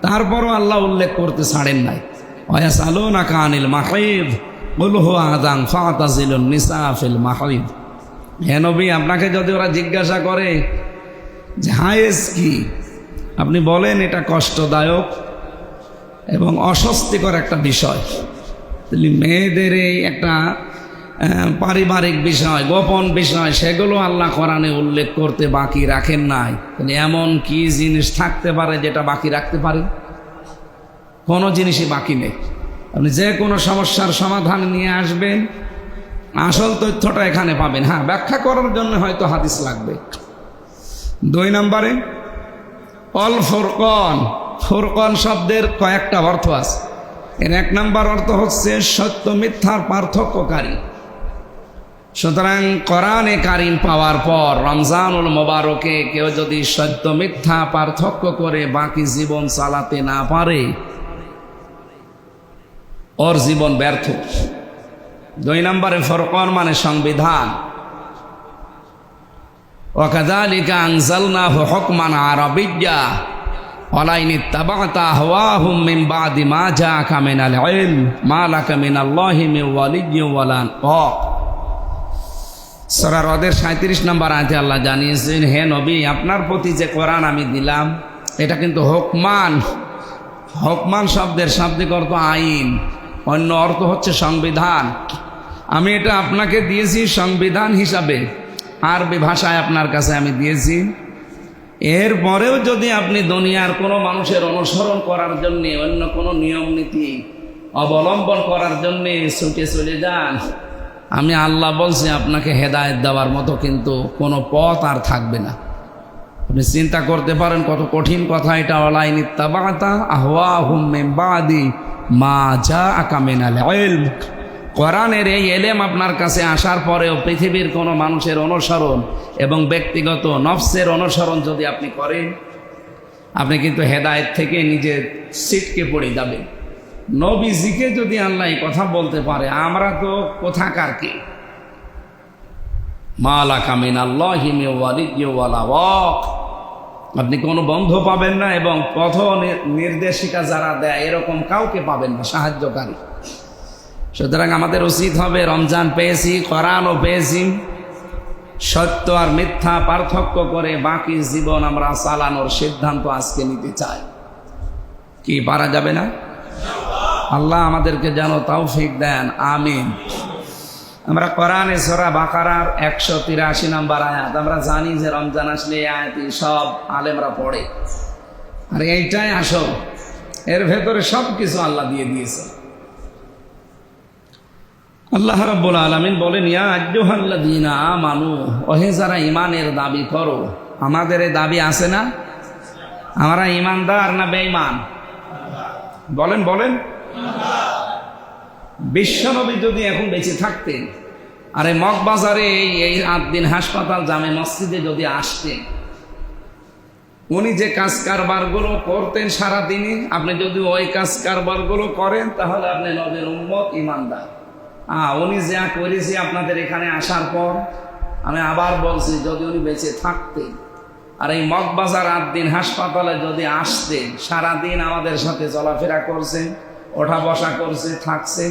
তারপরও আল্লাহ উল্লেখ করতে ছাড়েন নাই। ওয়ায়াসালুনাকা আনিল মাহিদ কুল হুয়া আযান ফাতাজিলুন নিসা ফিল মাহিদ। হে নবী, আপনাকে যদি ওরা জিজ্ঞাসা করে যে হায়েজ কি, আপনি বলেন এটা কষ্টদায়ক এবং অস্বস্তিকর একটা বিষয়। মেয়েদের এই একটা পারিবারিক বিষয়, গোপন বিষয়, সেগুলো আল্লাহ কোরআনে উল্লেখ করতে বাকি রাখেন নাই। এমন কি জিনিস থাকতে পারে যেটা বাকি রাখতে পারে? কোনো জিনিসই বাকি নেই। আপনি যে কোনো সমস্যার সমাধান নিয়ে আসবেন, আসল তথ্যটা এখানে পাবেন। হ্যাঁ, ব্যাখ্যা করার জন্য হয়তো হাদিস লাগবে। 2 নম্বরে অল ফুরকান, ফুরকান শব্দের কয়েকটা অর্থ আছে। এর 1 নম্বর অর্থ হচ্ছে সত্য মিথ্যার পার্থক্যকারী। সুতরাং কোরআনে কারিম পাওয়ার পর রমজানুল মোবারকে কেউ যদি সত্য মিথ্যা পার্থক্য করে বাকি জীবন চালাতে না পারে, ওর জীবন ব্যর্থ। 2 নম্বরে ফুরকান মানে সংবিধান। ওয়াকাযালিকা আনজালনাহু হুকমান আরাবিয়্যা ওয়ালাইন ইত্তাবা'তা আহওয়াহুম মিন বা'দি মা জাআকা মিনাল ইলম মা লাকা মিনাল্লাহি মিন ওয়ালিয়্যিন ওয়ালা নাসীর। সূরা রদের 37 নম্বর আয়াতে আল্লাহ জানিয়েছেন, হে নবী, আপনার প্রতি যে কোরআন আমি দিলাম এটা কিন্তু হুকমান। হুকমান শব্দের শাব্দিক অর্থ আইন, অন্য অর্থ হচ্ছে সংবিধান। আমি এটা আপনাকে দিয়েছি সংবিধান হিসাবে, আরবি ভাষায় আপনার কাছে আমি দিয়েছি। এরপরেও যদি আপনি দুনিয়ার কোনো মানুষের অনুসরণ করার জন্য অন্য কোনো নিয়ম নীতি অবলম্বন করার জন্য ছুটে চলে যান, আমি আল্লাহ বলছি আপনাকে হেদায়েত দেওয়ার মতো কিন্তু কোনো পথ আর থাকবে না। আপনি চিন্তা করতে পারেন কত কঠিন কথা এটা। ওয়ালাইন ইত্তাবা'তা আহওয়াহুম মিন বা'দি মা জাআকা মিনাল ইলম, কোরআনের এই এলেম আপনার কাছে আসার পরেও পৃথিবীর কোনো মানুষের অনুসরণ এবং ব্যক্তিগত নফসের অনুসরণ যদি আপনি করেন, আপনি কিন্তু হেদায়েত থেকে নিজে ছিটকে পড়ে যাবেন। নবীজিকে যদি আল্লাহ এই কথা বলতে পারে, আমরা তো কোথাকার কে? মা লাকা মিনাল্লাহি মিন ওয়ালিয়্যিন ওয়ালা ওয়াক, আপনি কোনো বন্ধু পাবেন না এবং পথ নির্দেশিকা যারা দেয় এরকম কাউকে পাবেন না, সাহায্যকারী। সুতরাং আমাদের উচিত হবে, রমজান পেয়েছি, কোরআনও পেয়েছি, সত্য আর মিথ্যা পার্থক্য করে বাকি জীবন আমরা চালানোর সিদ্ধান্ত আজকে নিতে চাই। কি পারা যাবে না? আল্লাহ আমাদেরকে যেন তৌফিক দেন, আমিন। আমরা কোরআনে সূরা বাকারার 183 নম্বর আয়াত, আমরা জানি যে রমজান আসলে এই আয়াতই সব আলেমরা পড়ে, আর এইটাই আসল। এর ভেতরে সব কিছু আল্লাহ দিয়ে দিয়েছে। আল্লাহ রাব্বুল আলামিন বলেন, ইয়া আইয়ুহাল্লাযীনা আমানু, ওহে যারা ঈমানের দাবি করো। আমাদের এই দাবি আছে না? আমরা ঈমানদার না বেঈমান? বলেন বলেন। বিশ্বনবী যদি এখন বেঁচে থাকতেন, আরে মগবাজারে এই 8 দিন হাসপাতাল জামে মসজিদে যদি আসতেন, উনি যে কাজ কারবারগুলো করতেন সারাদিনে, আপনি যদি ওই কাজ কারবারগুলো করেন তাহলে আপনি নবীর উম্মত, ঈমানদার। উনি যা করেছি আপনাদের এখানে আসার পর, আমি আবার বলছি, যদি উনি বেঁচে থাকতেন আর এই মগবাজার 8 দিন হাসপাতালে যদি আসতেন, সারাদিন আমাদের সাথে চলাফেরা করছেন, ওঠা বসা করছে, থাকছে,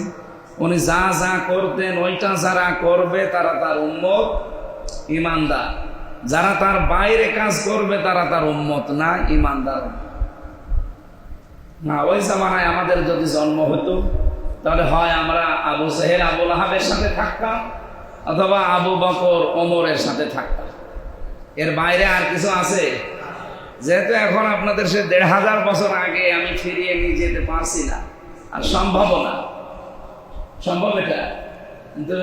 উনি যা যা করতেন ওইটা যারা করবে তারা তার উম্মত, ঈমানদার। যারা তার বাইরে কাজ করবে তারা তার উম্মত না, ঈমানদার। না, ওই জামানায় আমাদের যদি জন্ম হতো তাহলে হয় আমরা আবু জেহেল আবু লাহাবের সাথে থাকতাম, অথবা আবু বকর ওমরের সাথে থাকতাম। এর বাইরে আর কিছু আছে? যেহেতু এখন আপনাদের সে ১,৫০০ বছর আগে আমি ফিরিয়ে নিয়ে যেতে পারছি না, আর সম্ভব না। সম্ভব এটা, কিন্তু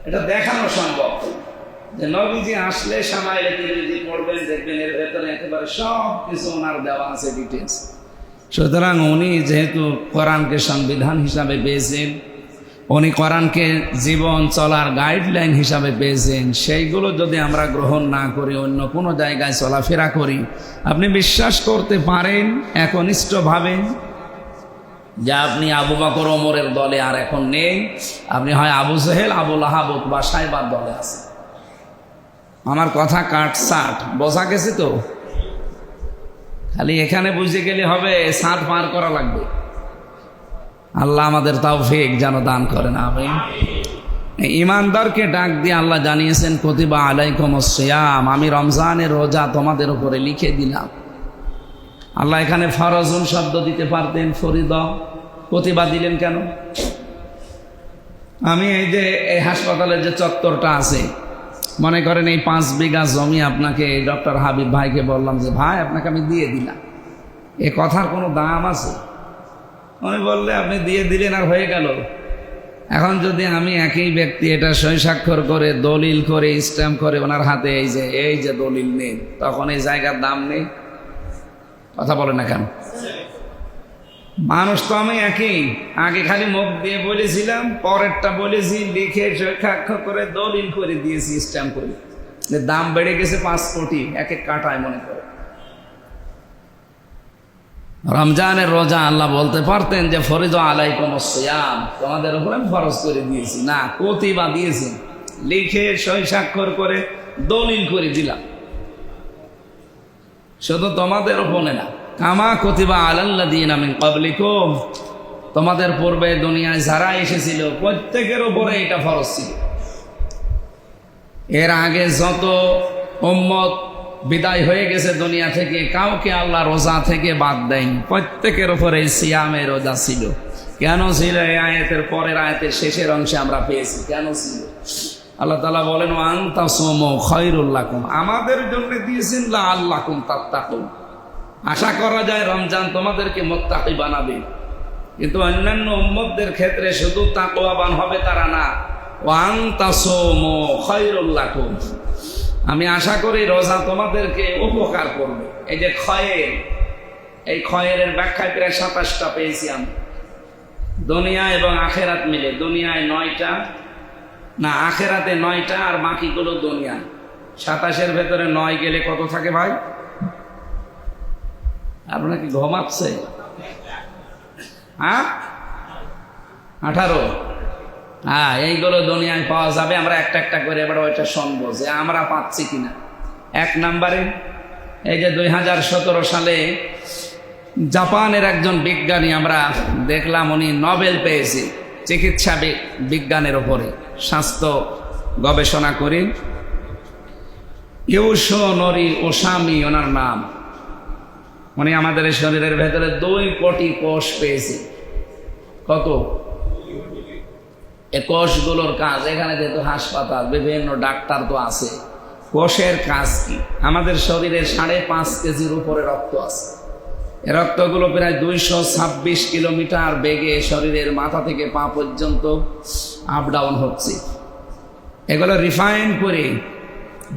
এটা দেখানো সম্ভব যে নবীজি আসলে সামাইলে তিরমিজি পড়বেন, দেখবেন এর ভেতরে একেবারে সব কিছু ওনার দেওয়া আছে ডিটেলস। সুতরাং উনি যেহেতু কোরআনকে সংবিধান হিসাবে পেয়েছেন, উনি কোরআনকে জীবন চলার গাইডলাইন হিসাবে পেয়েছেন, সেইগুলো যদি আমরা গ্রহণ না করি অন্য কোনো জায়গায় চলাফেরা করি, আপনি বিশ্বাস করতে পারেন একনিষ্ঠভাবে যে আপনি আবু বকর ওমরের দলে আর এখন নেই, আপনি হয় আবু জেহেল আবু লাহাব বা সাইবার দলে আছেন। আমার কথা কাটসাট বোঝা গেছে তো? খালি এখানে বুঝে গেলে হবে, সাত পার করা লাগবে। আল্লাহ আমাদের তৌফিক যেন দান করেন, আমিন। ঈমানদারকে ডাক দিয়ে আল্লাহ জানিয়েছেন কুতিবা আলাইকুমুস সিয়াম, আমি রমজানের রোজা তোমাদের উপরে লিখে দিলাম। আল্লাহ এখানে ফরজুন শব্দ দিতে পারতেন, ফরিদা, কুতিবা দিলেন কেন? আমি এই যে এই হাসপাতালের যে চত্বরটা আছে, মনে করেন এই 5 বিঘা জমি আপনাকে ডক্টর হাবিব ভাইকে বললাম যে ভাই আপনাকে আমি দিয়ে দিলাম, এ কথার কোনো দাম আছে? উনি বললে আপনি দিয়ে দিলেন আর হয়ে গেল। এখন যদি আমি একই ব্যক্তি এটা সই স্বাক্ষর করে দলিল করে স্ট্যাম্প করে ওনার হাতে এই যে দলিল নেই, তখন এই জায়গার দাম নেই? কথা বলে না কেন? মানুষ তো আমি একই, আগে খালি মুখ দিয়ে বলেছিলাম, পরেরটা বলেছি লিখে স্বাক্ষর করে দলিল করে দিয়েছি স্ট্যাম্প করে। দাম বেড়ে গেছে 5 কোটি এক এক কাটায়, মনে করে। রমজানের রোজা আল্লাহ বলতে পারতেন যে ফরিদা আলাইকুমুস সিয়াম, তোমাদের উপর আমি ফরজ করে দিয়েছি। না, কুতিবা দিয়েছি, লিখে সই স্বাক্ষর করে দলিল করে দিলাম। শুধু তোমাদের উপরে না, কামা কুতিবা আলাল্লাযীনা মিন ক্বাবলিকুম, তোমাদের পূর্বে দুনিয়ায় যারা এসেছিল প্রত্যেকের উপরে এটা ফরজ ছিল। এর আগে যত উম্মত বিদায় হয়ে গেছে দুনিয়া থেকে, কাউকে আল্লাহ রোজা থেকে বাদ দেয়নি, প্রত্যেকের উপরে সিয়ামে রোজা ছিল। কেন ছিল? এই আয়াতের পরের আয়াতের শেষের অংশে আমরা পেয়েছি কেন ছিল। আল্লাহ তাআলা বলেন আন তাসুমু খায়রুল লাকুম, আমাদের জন্য দিয়েছেন লাআল্লাকুম তাত্তাকুন, আশা করা যায় রমজান তোমাদেরকে মুত্তাকি বানাবে। কিন্তু অন্যান্য উম্মতদের ক্ষেত্রে শুধু তাকওয়াবান হবে তারা না, ওয়ান তাসুমু খায়রুল লাকুম, আমি আশা করি রোজা তোমাদেরকে উপকার করবে। এই যে খয়ের, এই খয়েরের ব্যাখ্যায় প্রায় 27টা পেয়েছি আমি, দুনিয়া এবং আখেরাত মিলে। দুনিয়ায় 9টা, না আখেরাতে 9টা, আর বাকিগুলো দুনিয়া। 27-এর ভেতরে 9 গেলে কত থাকে ভাই? আপনার কি ঘুমাচ্ছে? হ্যাঁ, 18। হ্যাঁ, এইগুলো দুনিয়ায় পাওয়া যাবে। আমরা একটা একটা করে এবার ওইটা শুনবো যে আমরা পাচ্ছি কিনা। 1 নম্বরে এই যে 2017 সালে জাপানের একজন বিজ্ঞানী আমরা দেখলাম, উনি নোবেল পেয়েছে চিকিৎসা বিজ্ঞানের উপরে, স্বাস্থ্য গবেষণা করে। ইউশোনোরি ওসামি ওনার নাম। উনি আমাদের শরীরের ভেতরে 2 কোটি কোষ পেয়েছে। কত? এই কোষগুলোর কাজ, এখানে যেহেতু হাসপাতাল, বিভিন্ন ডাক্তার তো আছে, কোষের কাজ কি? আমাদের শরীরে 5.5 কেজির উপরে রক্ত আছে। এই রক্তগুলো প্রায় 226 কিলোমিটার বেগে শরীরের মাথা থেকে পা পর্যন্ত আপ ডাউন হচ্ছে। এগুলো রিফাইন করে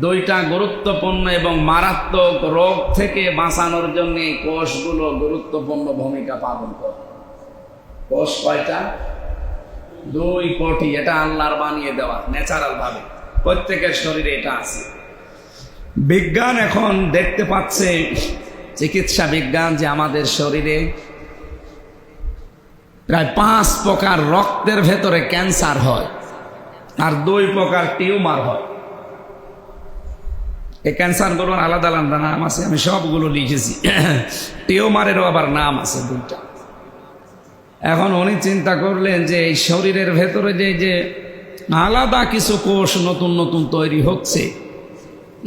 2টা গুরুত্বপূর্ণ এবং মারাত্মক রোগ থেকে বাঁচানোর জন্য এই কোষগুলো গুরুত্বপূর্ণ ভূমিকা পালন করে। কোষ কয়টা? 2 কোটি। এটা আল্লাহর বানিয়ে দেওয়া, ন্যাচারাল ভাবে প্রত্যেকের শরীরে এটা আছে। বিজ্ঞান এখন দেখতে পাচ্ছে, চিকিৎসা বিজ্ঞান, যে আমাদের শরীরে প্রায় 5 প্রকার রক্তের ভেতরে ক্যান্সার হয়, আর 2 প্রকার টিউমার হয়। এই ক্যান্সারগুলোর আলাদা আলাদা নাম আছে, আমি সবগুলো লিখেছি। টিউমারেরও আবার নাম আছে 2টা। এখন উনি চিন্তা করলেন যে এই শরীরের ভেতরে যে আলাদা কিছু কোষ নতুন নতুন তৈরি হচ্ছে,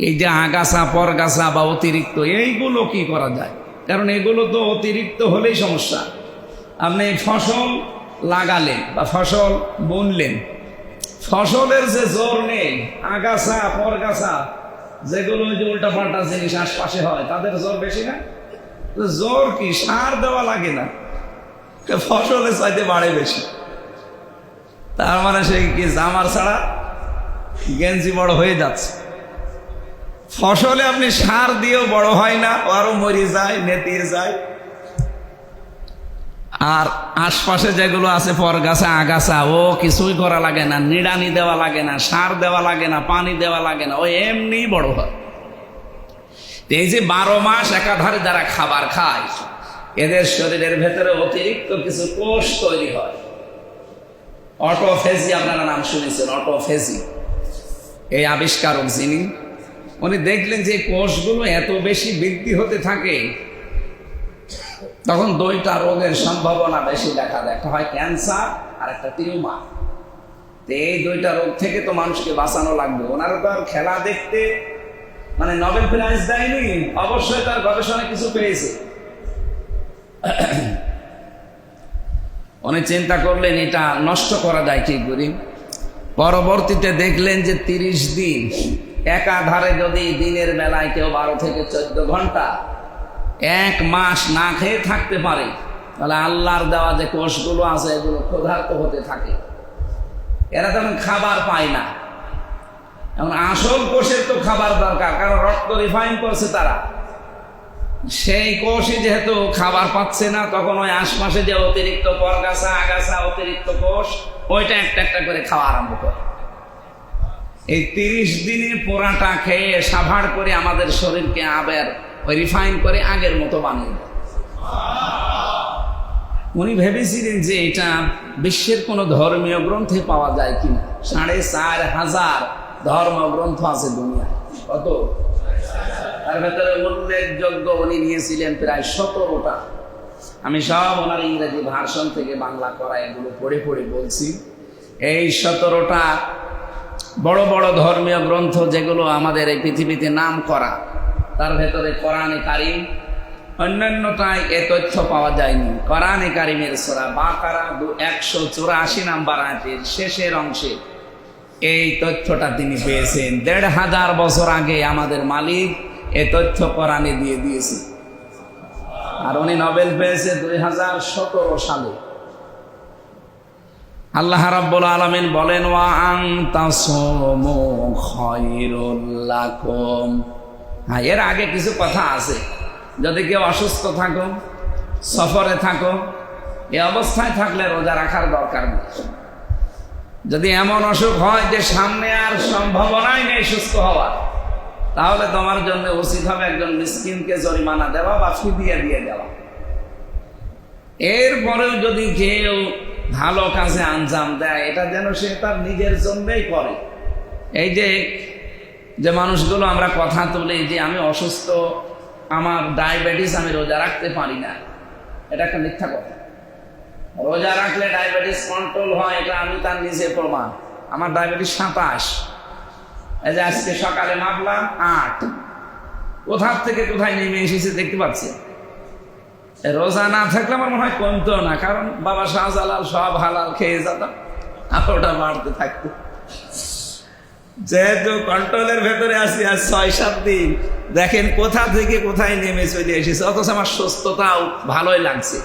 এই যে আগাছা পরগাছা বা অতিরিক্ত, এইগুলো কি করা যায়? কারণ এগুলো তো অতিরিক্ত হলেই সমস্যা। আপনি ফসল লাগালেন বা ফসল বুনলেন, ফসলের যে জোর নেই, আগাছা পরগাছা যেগুলো ওই যে উল্টাপাল্টা জিনিস আশপাশে হয়, তাদের জোর বেশি না? জোর কি, সার দেওয়া লাগে না, ফসলের চাইতে বাড়ে বেশি। তার মানে সে কি জামার ছাড়া গেঞ্জি বড় হয়ে যাচ্ছে। ফসলে আপনি সার দিয়েও বড় হয় না, আরো মরে যায়, নেতিয়ে যায়। আর আশপাশে যেগুলো আছে পরগাছা আগাছা, ও কিছুই করা লাগে না, নিড়ানি দেওয়া লাগে না, সার দেওয়া লাগে না, পানি দেওয়া লাগে না, ও এমনি বড় হয়। এই যে 12 মাস একাধারে যারা খাবার খায়, এদের শরীরের ভেতরে অতিরিক্ত কিছু কোষ তৈরি হয়। অটোফেজি, আপনারা নাম শুনেছেন অটোফেজি। এই আবিষ্কারক যিনি, উনি দেখলেন যে কোষগুলো এত বেশি বৃদ্ধি হতে থাকে, তখন 2টা রোগের সম্ভাবনা বেশি দেখা দেয়। একটা হয় ক্যান্সার আর একটা টিউমার। এই 2টা রোগ থেকে তো মানুষকে বাঁচানো লাগবে। ওনারা তো আর খেলা দেখতে মানে নোবেল প্রাইজ দেয়নি, অবশ্যই তার গবেষণায় কিছু পেয়েছে। উনি চিন্তা করলেন এটা নষ্ট করা যায় কি করে। পরবর্তীতে দেখলেন যে 30 দিন একাধারে যদি দিনের বেলায় কেউ 12 থেকে 14 ঘন্টা 1 মাস না খেয়ে থাকতে পারে, তাহলে আল্লাহর দেওয়া যে কোষগুলো আছে এগুলো ক্ষুধার্ত হতে থাকে। এরা তখন খাবার পায় না। এখন আসল কোষের তো খাবার দরকার, কারণ রক্ত রিফাইন করছে তারা। সেই কোষই যেহেতু খাবার পাচ্ছে না, তখন ওই আশপাশে যে অতিরিক্ত পরগাছা আগাছা অতিরিক্ত কোষ, ওইটা একটা একটা করে খাওয়া আরম্ভ করে। এই 30 দিনে পোড়াটা খেয়ে সাভার করে আমাদের শরীরকে আবার ওই রিফাইন করে আগের মতো বানিয়ে দেয়। উনি ভেবেছিলেন যে এটা বিশ্বের কোনো ধর্মীয় গ্রন্থে পাওয়া যায় কিনা। 4500 ধর্মগ্রন্থ আছে দুনিয়ায়। কত? তার ভেতরে উল্লেখযোগ্য উনি নিয়েছিলেন প্রায় 17টা। আমি সব ওনার ইংরেজি ভার্সন থেকে বাংলা করা এগুলো পড়ে পড়ে বলছি। এই 17টা বড় বড় ধর্মীয় গ্রন্থ যেগুলো আমাদের এই পৃথিবীতে নাম করা, তার ভেতরে কোরআনে কারিম, অন্যান্যটায় এ তথ্য পাওয়া যায়নি। কোরআনে কারিমের সূরা বাকারা 184 নম্বর আয়াতের শেষের অংশে এই তথ্যটা তিনি পেয়েছেন। 1500 বছর আগে আমাদের মালিক এ তথ্য কোরআনে দিয়ে দিয়েছে। আর উনি নোবেল পেয়েছে 2017 সালে। আল্লাহ রাব্বুল আলামিন বলেন, ওয়া আনতাসুমু খায়রুল লাকুম। হ্যাঁ, এর আগে কিছু কথা আছে। যদি কেউ অসুস্থ থাকো, সফরে থাকো, এই অবস্থায় থাকলে রোজা রাখার দরকার নেই। যদি এমন অসুখ হয় যে সামনে আর সম্ভাবনাই নেই সুস্থ হওয়ার, তাহলে তোমার জন্য উচিত হবে একজন মিসকিনকে জরিমানা দেওয়া বা ফিদিয়া দিয়ে দেওয়া। এরপরেও যদি কেউ ভালো কাজে আঞ্জাম দেয়, এটা যেন সে তার নিজের জন্যই করে। এই যে মানুষগুলো আমরা কথা তুলি যে আমি অসুস্থ, আমার ডায়াবেটিস, আমি রোজা রাখতে পারি না, এটা একটা মিথ্যা কথা। রোজা রাখলে ডায়াবেটিস কন্ট্রোল হয়, এটা আমি তার নিজে প্রমাণ। আমার ডায়াবেটিস 27, এই যে আজকে সকালে মাপলাম 8। কোথার থেকে কোথায় নেমে এসেছে দেখতে পাচ্ছি। রোজা না থাকলে আমার মনে হয় কমতো না, কারণ বাবা শাহজালাল সব হালাল খেয়ে যেত, আর ওটা বাড়তে থাকতো। যেহেতু কন্ট্রোলের ভেতরে আছি আজ 6-7 দিন, দেখেন কোথা থেকে কোথায় নেমে চলে এসেছে। অথচ আমার সুস্থতাও ভালোই লাগছে।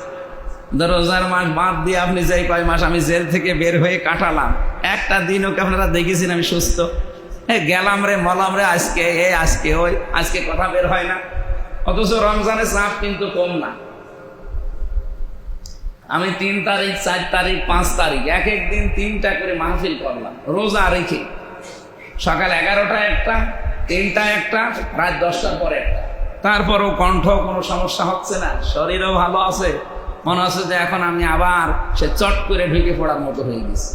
রোজার মাস বাদ দিয়ে আপনি যে কয় মাস আমি জেল থেকে বের হয়ে কাটালাম, একটা দিনও কি আপনারা দেখেছেন আমি সুস্থ? গেলাম রে মলাম রে, আজকে ওই আজকে কথা বের হয় না। অথচ রমজানের চাপ কিন্তু কম না। আমি 3 তারিখ, 4 তারিখ, 5 তারিখ এক এক দিন 3টা করে মাহফিল করলাম রোজা রেখে। সকাল 11টায় একটা, 3টায় একটা, রাত 10টার পরে একটা। তারপরও কণ্ঠ কোনো সমস্যা হচ্ছে না, শরীরও ভালো আছে। মনে হচ্ছে যে এখন আমি আবার সে চট করে ঢুকে পড়ার মতো হয়ে গেছে।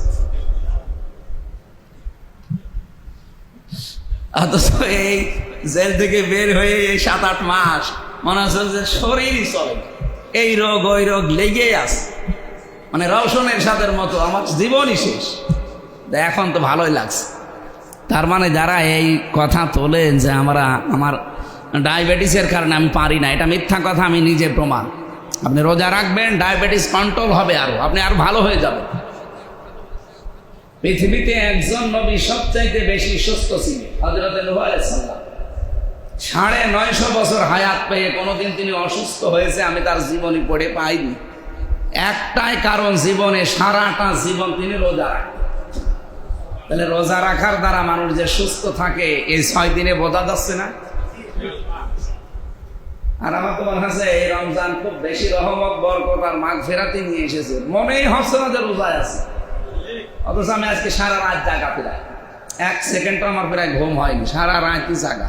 অথচ এই জেল থেকে বের হয়ে এই 7-8 মাস মনে হচ্ছে যে শরীরই চলে, এই রোগ ওই রোগ লেগেই আছে, মানে রওশনের সাথের মতো আমার জীবনই শেষ। এখন তো ভালোই লাগছে। তার মানে যারা এই কথা তোলেন যে আমার ডায়াবেটিসের কারণে আমি পারি না, এটা মিথ্যা কথা, আমি নিজে প্রমাণ। আপনি রোজা রাখবেন, ডায়াবেটিস কন্ট্রোল হবে, আপনি আরো ভালো হয়ে যাবেন। পৃথিবীতে একজন নবী সবচাইতে বেশি সুস্থ ছিলেন, হযরত নূহ আলাইহিস সালাম। 950 বছর হায়াত পেয়ে কোনোদিন তিনি অসুস্থ হয়েছে আমি তার জীবনী পড়ে পাইনি। একটাই কারণ, জীবনে সারাটা জীবন তিনি রোজা রাখেন। তাহলে রোজা রাখার দ্বারা মানুষ যে সুস্থ থাকে এই 6 দিনে বোঝা যাচ্ছে না? আর আমার তো মনে হচ্ছে এই রমজান খুব বেশি রহমত, বরকত আর মাগফিরাত নিয়ে এসেছে। মনেই হচ্ছে না যে রোজায় আছে, অথচ আমি আজকে সারা রাত জাগা, প্রায় 1 সেকেন্ডও আমার প্রায় ঘুম হয়নি, সারা রাতই জাগা।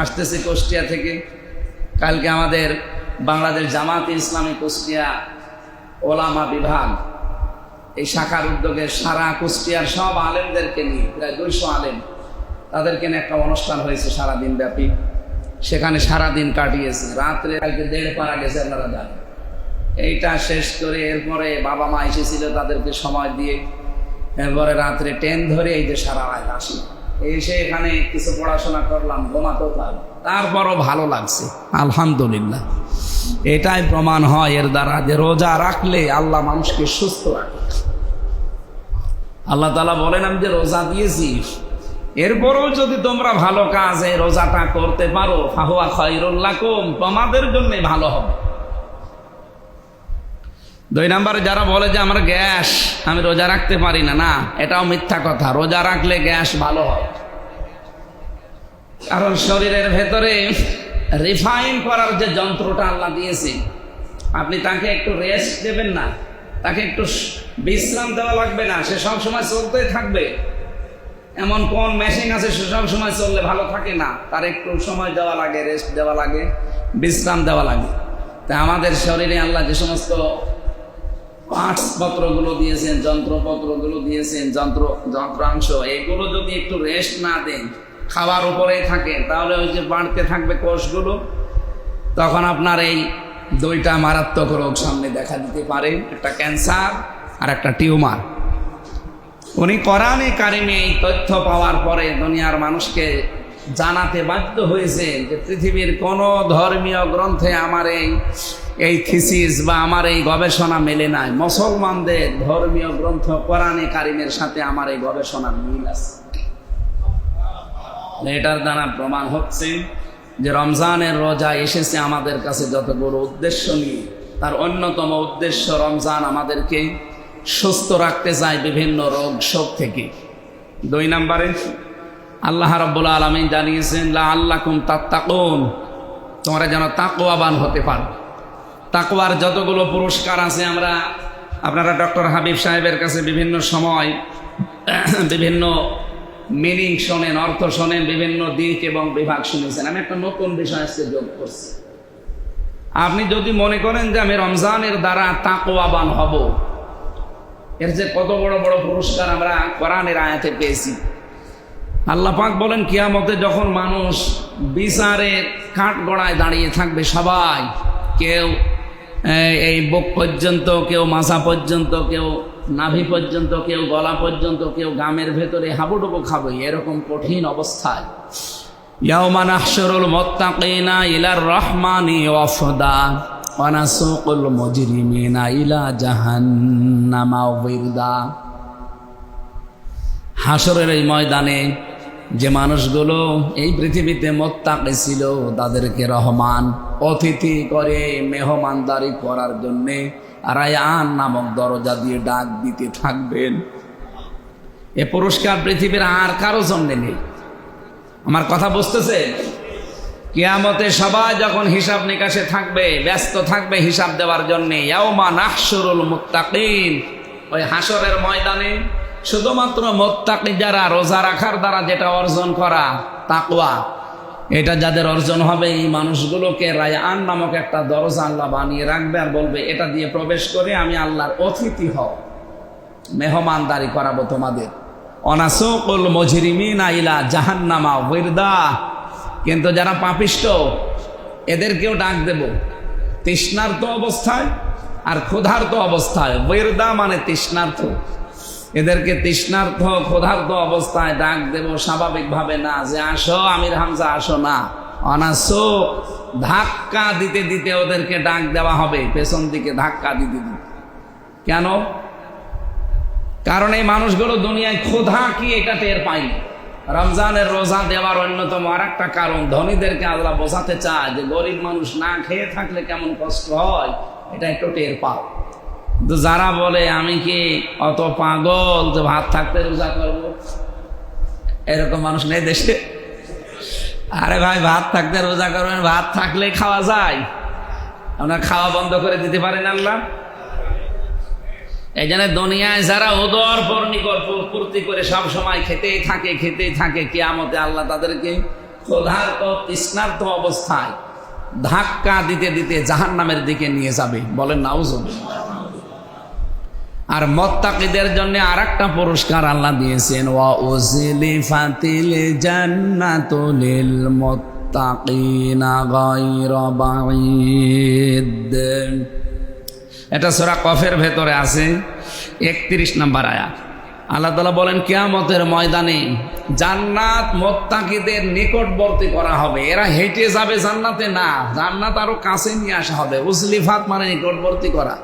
আসতেছে কুষ্টিয়া থেকে, কালকে আমাদের বাংলাদেশ জামাতে ইসলামী কুষ্টিয়া ওলামা বিভাগ এই শাখার উদ্যোগে সারা কুষ্টিয়ার সব আলেমদেরকে নিয়ে, প্রায় 200 আলেম, তাদেরকে নিয়ে একটা অনুষ্ঠান হয়েছে সারাদিন ব্যাপী। সেখানে সারাদিন কাটিয়েছে, রাত্রে কালকে 1.5 পারা গেছে, আপনারা জানেন। এইটা শেষ করে এরপরে বাবা মা এসেছিল, তাদেরকে সময় দিয়ে এরপরে রাত্রে ট্রেন ধরে এই যে সারা রাত আসি, এসে এখানে কিছু পড়াশোনা করলাম, ঘুমাতেও পারলাম, তারপরও ভালো লাগছে আলহামদুলিল্লাহ। এটাই প্রমাণ হয় এর দ্বারা যে রোজা রাখলে আল্লাহ মানুষকে সুস্থ রাখে। আল্লাহ তাআলা বলেন, আমি যে রোজা দিয়েছি এরপরেও যদি তোমরা ভালো কাজ এই রোজাটা করতে পারো, ফাহুয়া খায়রুল লাকুম, তোমাদের জন্য ভালো হবে। 2 নম্বরে যারা বলে যে আমার গ্যাস, আমি রোজা রাখতে পারি না, না, এটাও মিথ্যা কথা। রোজা রাখলে গ্যাস ভালো হয়, কারণ শরীরের ভেতরে রিফাইন করার যে যন্ত্রটা আল্লাহ দিয়েছে, আপনি তাকে একটু রেস্ট দেবেন না, তাকে একটু বিশ্রাম দেওয়া লাগবে না, সে সব সময় চলতেই থাকবে। এমন কোন মেশিন আছে সে সব সময় চললে ভালো থাকে না, তার একটু সময় দেওয়া লাগে, রেস্ট দেওয়া লাগে, বিশ্রাম দেওয়া লাগে। তা আমাদের শরীরে আল্লাহ যে সমস্ত পার্টসপত্রগুলো দিয়েছেন, যন্ত্রপত্রগুলো দিয়েছেন, যন্ত্রাংশ, এগুলো যদি একটু রেস্ট না দেন, খাবার উপরেই থাকে, তাহলে ওই যে বাড়তে থাকবে কোষগুলো, তখন আপনার এই 2টা মারাত্মক রোগ সামনে দেখা দিতে পারে, একটা ক্যান্সার আর একটা টিউমার। উনি কোরআনে কারিমে এই তথ্য পাওয়ার পরে দুনিয়ার মানুষকে জানাতে বাধ্য হয়েছে যে পৃথিবীর কোন ধর্মীয় গ্রন্থে আমার এই থিসিস বা আমার এই গবেষণা মেলে নাই। মুসলমানদের ধর্মীয় গ্রন্থ কোরআনে কারিমের সাথে আমার এই গবেষণার মিল আছে। এটার দ্বারা প্রমাণ হচ্ছে যে রমজানের রোজা এসেছে আমাদের কাছে যত বড় উদ্দেশ্য নিয়ে, তার অন্যতম উদ্দেশ্য রমজান আমাদেরকে সুস্থ রাখতে চায় বিভিন্ন রোগ শোক থেকে। 2 নম্বরে আল্লাহ রাব্বুল আলামিন জানিয়েছেন, লাআল্লাকুম তাত্তাকুন, তোমরা যেন তাকওয়াবান হতে পারো। তাকওয়ার যতগুলো পুরস্কার আছে, আপনারা ডক্টর হাবিব সাহেবের কাছে বিভিন্ন সময় বিভিন্ন মিনিং শোনেন, অর্থ শোনেন, বিভিন্ন দিক এবং বিভাগ শুনেছেন। আমি একটা নতুন বিষয় আজকে যোগ করছি। আপনি যদি মনে করেন যে আমি রমজানের দ্বারা তাকওয়াবান হব, এর যে কত বড় বড় পুরস্কার আমরা কোরআনের আয়াতে পেয়েছি। আল্লাহ পাক বলেন, কিয়ামতে যখন মানুষ বিচারের কাঠগড়ায় দাঁড়িয়ে থাকবে, সবাই, কেউ এই বুক পর্যন্ত, কেউ মাথা পর্যন্ত, কেউ নাভি পর্যন্ত, কেউ গলা পর্যন্ত, কেউ গামের ভেতরে হাবুডুবু খাবে, এরকম কঠিন অবস্থায় ইয়াউমা নাহশুরুল মুত্তাকিনা ইলার রহমানি ওয়াফদা ওয়া নাসুকুল মুজরিমিনা ইলা জাহান্নামা ওয়িরদা। হাসরের এই ময়দানে যে মানুষগুলো এই পৃথিবীতে মুত্তাকি ছিল, তাদেরকে রহমান অতিথি করে মেহমানদারি করার জন্যে রায়ান নামক দরজা দিয়ে ডাক দিতে থাকবেন। এ পুরস্কার পৃথিবীর আর কারো জন্য নেই। আমার কথা বুঝতেছে? কিয়ামতে সবাই যখন হিসাব নিকাশে থাকবে, ব্যস্ত থাকবে হিসাব দেওয়ার জন্য, ইয়াউমা নাহশুরুল মুত্তাকিন, ওই হাসরের ময়দানে শুধুমাত্র মুত্তাকি যারা, রোজা রাখার দ্বারা যেটা অর্জন করা তাকওয়া, এটা যাদের অর্জন হবে, এই মানুষগুলোকে রায়ান নামক একটা দরজা আল্লাহ বানিয়ে রাখবে আর বলবে, এটা দিয়ে প্রবেশ করে আমি আল্লাহর অতিথি হও, মেহমানদারি করাবো তোমাদের। অনাসুকুল মুজরিমিনা ইলা জাহান্নামা ওয়িরদা। কিন্তু যারা পাপিষ্ট, এদেরকেও ডাক দেব তৃষ্ণার্ত অবস্থায় আর ক্ষুধার্ত অবস্থায়। ওয়িরদা মানে তৃষ্ণার্থ, এদেরকে তৃষ্ণার্থ ক্ষুধার্ত অবস্থায় ডাক দেব, স্বাভাবিকভাবে না যে আসো আমির হামজা আসো, না, অনাসুক, ধাক্কা দিতে দিতে ওদেরকে ডাক দেওয়া হবে, পেছন দিকে ধাক্কা দিতে দিতে। কেন? কারণ এই মানুষগুলো দুনিয়ায় ক্ষুধা কি এটা টের পায়নি। রমজানের রোজা দেওয়ার অন্যতম আর একটা কারণ, ধনীদেরকে আল্লাহ বোঝাতে চায় যে গরিব মানুষ না খেয়ে থাকলে কেমন কষ্ট হয় এটা একটু টের পাও। কিন্তু যারা বলে আমি কি অত পাগল যে ভাত থাকতে রোজা করব, এরকম মানুষ নেই দেশে। আরে ভাই, ভাত থাকতে রোজা করবেন, ভাত থাকলে খাওয়া যায়, আপনার খাওয়া বন্ধ করে দিতে পারেন আল্লাহ? এই জন্য দুনিয়ায় যারা উদর পূর্তি করে সব সময় খেতেই থাকে, কিয়ামতে আল্লাহ তাদেরকে ক্ষুধার্ত তৃষ্ণার্ত অবস্থায় ধাক্কা দিতে দিতে জাহান্নামের দিকে নিয়ে যাবে। বলেন নাউজুবিল্লাহ। আর মুত্তাকিদের জন্য আরেকটা পুরস্কার আল্লাহ দিয়েছেন, ওয়া উযলিফাতিল জান্নাতু লিল মুত্তাকিনা গায়রা বাঈদ। এটা সূরা কফের ভেতরে আছে, 31 নম্বর আয়াত। আল্লাহ তাআলা বলেন কিয়ামতের ময়দানে জান্নাত মুত্তাকিদের নিকটবর্তী করা হবে। এরা হেঁটে যাবে জান্নাতে না, জান্নাত আরো কাছে নিয়ে আসা হবে। উযলিফাত মানে নিকটবর্তী করা।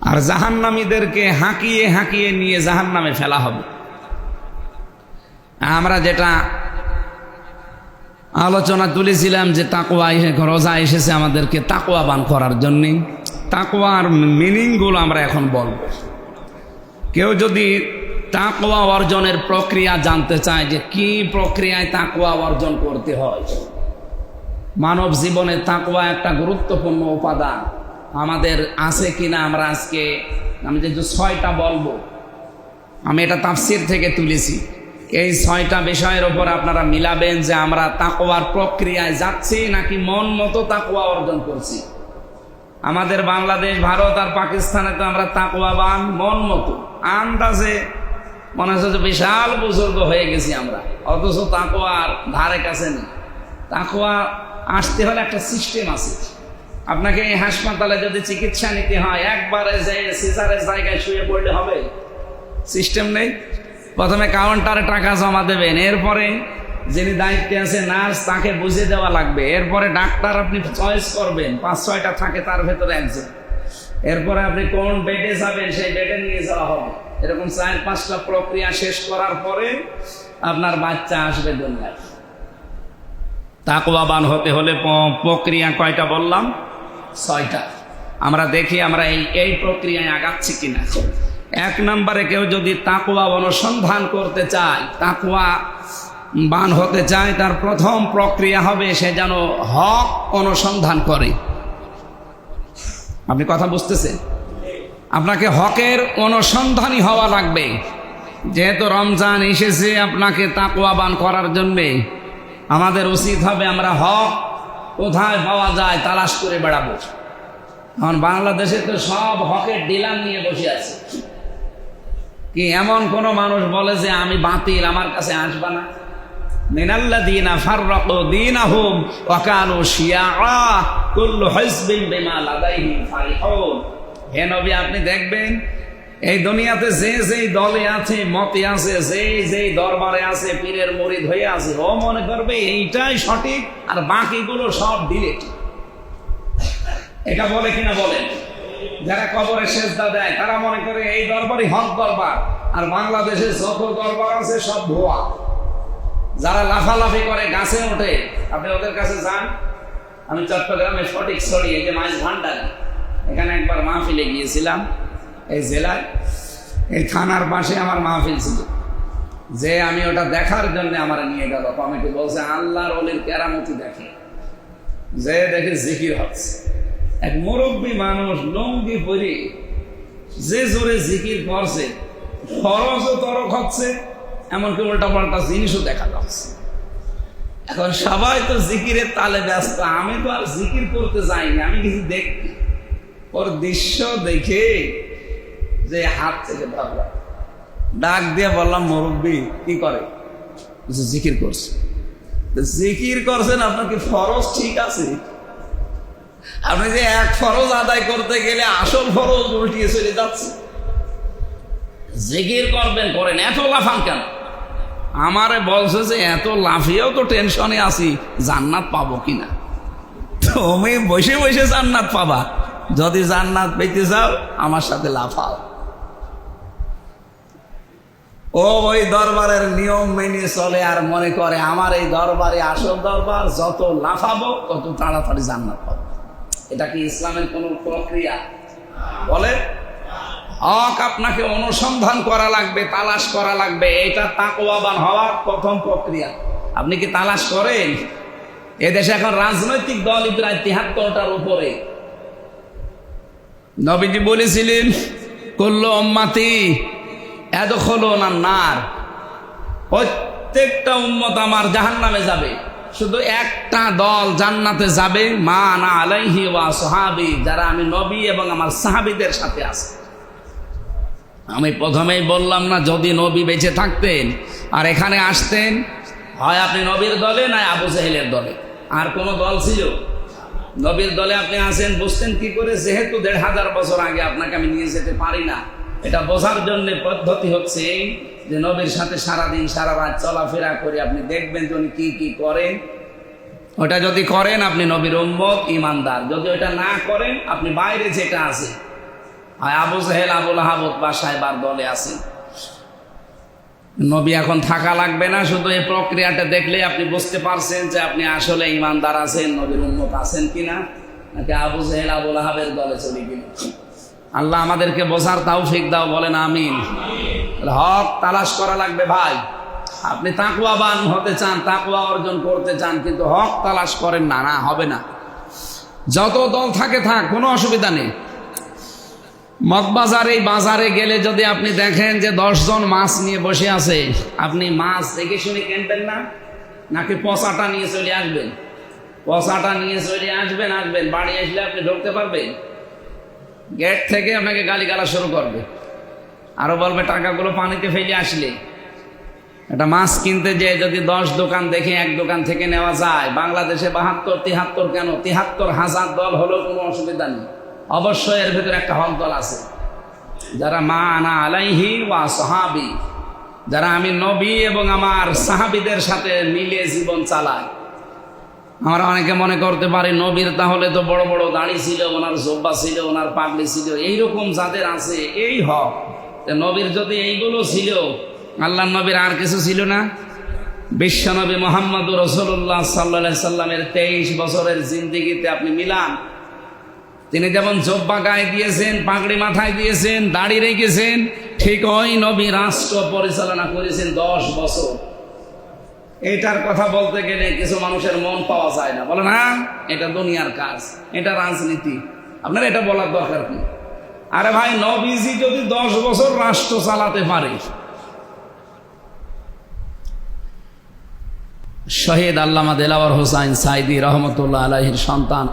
আর জাহান্নামীদেরকে হাঁকিয়ে হাঁকিয়ে নিয়ে জাহান্নামে ফেলা হবে। আমরা যেটা আলোচনা তুলেছিলাম যে তাকওয়া রোজা এসেছে আমাদেরকে তাকওয়াবান করার জন্যে। তাকওয়ার মিনিংগুলো আমরা এখন বলব। কেউ যদি তাকওয়া অর্জনের প্রক্রিয়া জানতে চায় যে কি প্রক্রিয়ায় তাকওয়া অর্জন করতে হয়, মানব জীবনে তাকওয়া একটা গুরুত্বপূর্ণ উপাদান আমাদের আছে কিনা, আমি যে 6টা বলবো, আমি এটা তাফসীর থেকে তুলেছি। এই 6টা বিষয়ের ওপর আপনারা মিলাবেন যে আমরা তাকওয়ার প্রক্রিয়ায় যাচ্ছি নাকি মন মতো তাকওয়া অর্জন করছি। আমাদের বাংলাদেশ, ভারত আর পাকিস্তানে তো আমরা তাকওয়াবান মন মতো, আন্দাজে মনে হচ্ছে যে বিশাল বুজুর্গ হয়ে গেছি আমরা, অথচ তাকওয়ার ধারে কাছে নেই। তাকওয়া আসতে হলে একটা সিস্টেম আছে। আপনাকে এই হাসপাতালে যদি চিকিৎসা নিতে হয়, একবারে যে সিজারের জায়গায় শুয়ে পড়লে হবে? সিস্টেম নেই। প্রথমে কাউন্টারে টাকা জমা দেবেন, এরপরে যিনি দায়িত্বে আছে নার্স, তাকে বুঝিয়ে দেওয়া লাগবে, এরপরে ডাক্তার আপনি চয়েস করবেন, 5-6টা থাকে তার ভেতরে একজন, এরপরে আপনি কোন বেডে যাবেন সেই বেডে নিয়ে যাওয়া হবে। এরকম 4-5টা প্রক্রিয়া শেষ করার পরে আপনার বাচ্চা আসবে দুনিয়ায়। তাকওয়াবান হতে হলে প্রক্রিয়া কয়টা বললাম? 6টা। আমরা দেখি আমরা এই প্রক্রিয়ায় আগাচ্ছি কিনা। 1 নম্বরে কেউ যদি তাকওয়া অনুসন্ধান করতে চায়, তাকওয়া বান হতে চায়, তার প্রথম প্রক্রিয়া হবে সে যেন হক অনুসন্ধান করে। আপনি কথা বুঝতেছেন? আপনাকে হকের অনুসন্ধানী হওয়া লাগবে। যেহেতু রমজান এসেছে আপনাকে তাকওয়াবান করার জন্যে, আমাদের উচিত হবে আমরা হক কোথায় পাওয়া যায় তালাশ করে বেড়াবো। এখন বাংলাদেশে তো সব হকের ডিলার নিয়ে বসে আছে। কি এমন কোন মানুষ বলে যে আমি বাতিল, আমার কাছে আসবা না? মিনাল্লাযীনা ফাররাকু দীনাহুম ওয়া কানু শিয়া কুল্লু হিজবিন বিমা লাদাইহিম ফারিহুন। হে নবী, আপনি দেখবেন এই দুনিয়াতে যে যেই দলে আছে, মতে আছে, যেই দরবারে আছে, পীরের মুরিদ হয়ে আছে, ও মনে করবে এইটাই সঠিক আর বাকিগুলো সব ডিলেট। এটা বলে কিনা বলেন? যারা কবরে সেজদা দেয় তারা মনে করে এই দরবারই হক দরবার, আর বাংলাদেশে যত দরবার আছে সব ভুয়া। যারা লাফালাফি করে গাছে ওঠে, আপনি ওদের কাছে যান। আমি চট্টগ্রামে সঠিক ছড়িয়ে যে মাছ ভান্ডারি, এখানে একবার মাহফিলে গিয়েছিলাম। এই জেলায় এই থানার পাশে আমার মাহফিল ছিল, যে আমি ওটা দেখার জন্য আমার নিয়ে গেল কমিটি। বলছে আল্লাহর ওলির কেরামতি দেখে, যে দেখে জিকির হচ্ছে। এক মুরব্বী মানুষ লুঙ্গি পরে যে জোরে জিকির করছে, খরচও তরক হচ্ছে, এমনকি উল্টা পাল্টা জিনিসও দেখা যাচ্ছে। এখন সবাই তো জিকিরের তালে ব্যস্ত, আমি তো আর জিকির করতে যাইনি, আমি কিছু দেখি। ওর দৃশ্য দেখে যে হাত থেকে ধরলাম, ডাক দিয়ে বললাম মুরব্বী কি করে? জিকির করছে। জিকির করছেন, আপনার কি ফরজ ঠিক আছে? আপনি যে এক ফরজ আদায় করতে গেলে আসল ফরজ উল্টিয়ে চলে যাচ্ছে। জিকির করবেন, করেন, এত লাফান কেন? আমারে বলছে যে এত লাফিয়েও তো টেনশনে আছি জান্নাত পাবো কিনা। তুমি বসে বসে জান্নাত পাবা, যদি জান্নাত পেতে চাও আমার সাথে লাফাও। ও ওই দরবারের নিয়ম মেনে চলে আর মনে করে আমার এই দরবারে আসল দরবার, যত লাফাবো তত তাড়াতাড়ি জান্নাত পাবো। এটা কি ইসলামের কোন প্রক্রিয়া? বলে হক আপনাকে অনুসন্ধান করা লাগবে, তালাশ করা লাগবে। এটা তাকওয়াবান হওয়ার প্রথম প্রক্রিয়া। আপনি কি তালাশ করেন? এদেশে এখন রাজনৈতিক দল প্রায় ৭৩টার উপরে। নবীজি বলেছিলেন কুল্লু উম্মতি ইয়াদখুলুনা নার, প্রত্যেকটা উম্মত আমার জাহান্নামে যাবে, শুধু একটা দল জান্নাতে যাবে, মা আনা আলাইহি ওয়া সাহাবী, যারা আমি নবী এবং আমার সাহাবীদের সাথে আছে। আমি প্রথমেই বললাম না, যদি নবী বেঁচে থাকতেন আর এখানে আসতেন, হয় আপনি নবীর দলে না আবু জেহেলের দলে। আর কোন দল ছিল? নবীর দলে আপনি আছেন, বুঝতেন কি করে? যেহেতু ১৫০০ বছর আগে আপনাকে আমি নিয়ে যেতে পারি না। এটা বোঝার জন্য পদ্ধতি হচ্ছে এই যে নবীর সাথে সারাদিন সারা রাত চলাফেরা করে আপনি দেখবেন যে উনি কি কি করেন। ওটা যদি করেন আপনি নবীর উম্মত, ইমানদার। যদি ওটা না করেন আপনি বাইরে যেটা আছে, হয় আবু জেহেল, আবুল আহাব বাসায় বার দলে আছে। নবী এখন থাকা লাগবে না, শুধু এই প্রক্রিয়াটা দেখলে আপনি বুঝতে পারছেন যে আপনি আসলে ইমানদার আছেন, নবীর উম্মত আছেন কিনা, নাকি আবু জেহেল, আবুল আহাবের দলে চলে গেলেন। আল্লাহ আমাদেরকে বোঝার তৌফিক দাও, বলেন আমিন। হক তালাশ করা লাগবে ভাই। আপনি তাকওয়াবান হতে চান, তাকওয়া অর্জন করতে চান, কিন্তু হক তালাশ করেন না, না হবে না। যত দল থাকে থাক, কোনো অসুবিধা নেই। মগবাজার এই বাজারে গেলে যদি আপনি দেখেন যে ১০ জন মাছ নিয়ে বসে আছে, আপনি মাছ দেখে শুনে কিনবেন না, নাকি পচাটা নিয়ে চলে আসবেন? পচাটা নিয়ে চলে আসবেন, বাড়ি আসলে আপনি ঢুকতে পারবেন? গেট থেকে আপনাকে গালিগালা শুরু করবে, আরো বলবে টাকাগুলো পানিতে ফেলে আসলে। এটা মাছ কিনতে যে যদি 10 দোকান দেখে এক দোকান থেকে নেওয়া যায়, বাংলাদেশে ৭২, ৭৩ কেন ৭৩,০০০ দল হলেও কোনো অসুবিধা নেই। অবশ্যই এর ভেতরে একটা হক দল আছে, যারা মা আনা আলাইহি ওয়া সাহাবী, যারা আমি নবী এবং আমার সাহাবীদের সাথে মিলে জীবন চালায়। আমরা অনেকে মনে করতে পারি নবীর তাহলে তো বড় বড় দাড়ি ছিল, ওনার জব্বা ছিল, ওনার পাগড়ি ছিল, এইরকম যাদের আছে এই হক। নবীর যদি এইগুলো ছিল, আল্লাহ নবীর আর কিছু ছিল না? বিশ্বনবী মুহাম্মদুর রাসূলুল্লাহ সাল্লাল্লাহু আলাইহি সাল্লামের 23 বছরের জিন্দেগিতে আপনি মিলান। তিনি যেমন জব্বা গায়ে দিয়েছেন, পাগড়ি মাথায় দিয়েছেন, দাড়ি রেখেছেন, ঠিক ওই নবী রাষ্ট্র পরিচালনা করেছেন 10 বছর। এইটার কথা বলতে গেলে কিছু মানুষের মন পাওয়া যায় না, বলে না এটা দুনিয়ার কাজ, এটা রাজনীতি। আপনার এটা বলার দরকার কি? আরে ভাই, নবীজি যদি 10 বছর রাষ্ট্র চালাতে পারে। শহীদ আল্লামা দেলাওয়ার হোসাইন সাইদি রহমতুল্লাহ আলাইহির সন্তান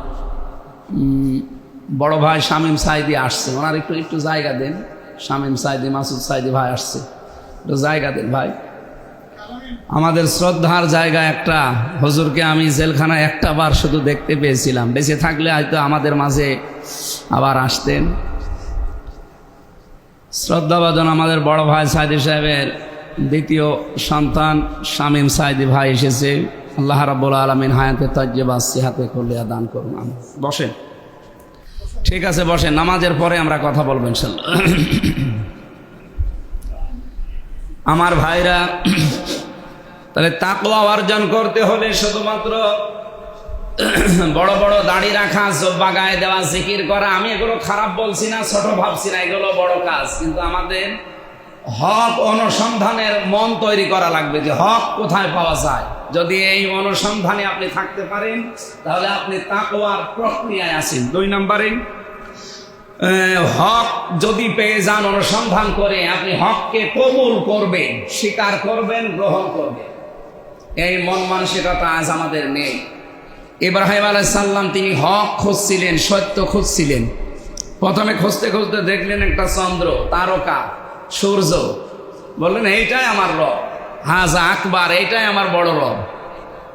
বড় ভাই শামীম সাইদি আসছে, ওনার একটু জায়গা দেন। শামীম সাইদি, মাসুদ সাইদি ভাই আসছে, একটু জায়গা দেন ভাই। আমাদের শ্রদ্ধার জায়গা একটা হুজুরকে আমি জেলখানায় একটা বার শুধু দেখতে পেয়েছিলাম, বেঁচে থাকলে হয়তো আমাদের মাঝে আবার আসতেন। শ্রদ্ধাভাজন আমাদের বড় ভাই সাইদি সাহেবের দ্বিতীয় সন্তান শামীম সাইদি ভাই এসেছে। আল্লাহ রাব্বুল আলামিন হায়াতে তাজ্জিবা সিহাতে কুল্লিয়া দান করুন। বসেন, ঠিক আছে বসেন, নামাজের পরে আমরা কথা বলবো ইনশাআল্লাহ। আমার ভাইরা, তাহলে তাকওয়া অর্জন করতে হলে শুধুমাত্র বড় বড় দাড়ি রাখা, জব্বা গায়ে দেওয়া, জিকির করা, আমি এগুলো খারাপ বলছি না, ছোট ভাবছি না, এগুলো বড় কাজ। কিন্তু আমাদের হক অনুসন্ধানের মন তৈরি করা লাগবে যে হক কোথায় পাওয়া যায়। যদি এই অনুসন্ধানে আপনি থাকতে পারেন তাহলে আপনি তাকওয়ার প্রক্রিয়ায় আছেন। 2 নম্বরে, হক যদি পেয়ে যান অনুসন্ধান করে, আপনি হককে কবুল করবেন, স্বীকার করবেন, গ্রহণ করবেন। এই মন মানসিকতা আজ আমাদের নেই। ইব্রাহিম আলাইহিস সালাম তিনি হক খুঁজছিলেন, সত্য খুঁজছিলেন। প্রথমে খুঁজতে খুঁজতে দেখলেন একটা চন্দ্র, তারকা, সূর্য। বললেন এইটাই আমার রব, হাজা আকবার, এইটাই আমার বড় রব।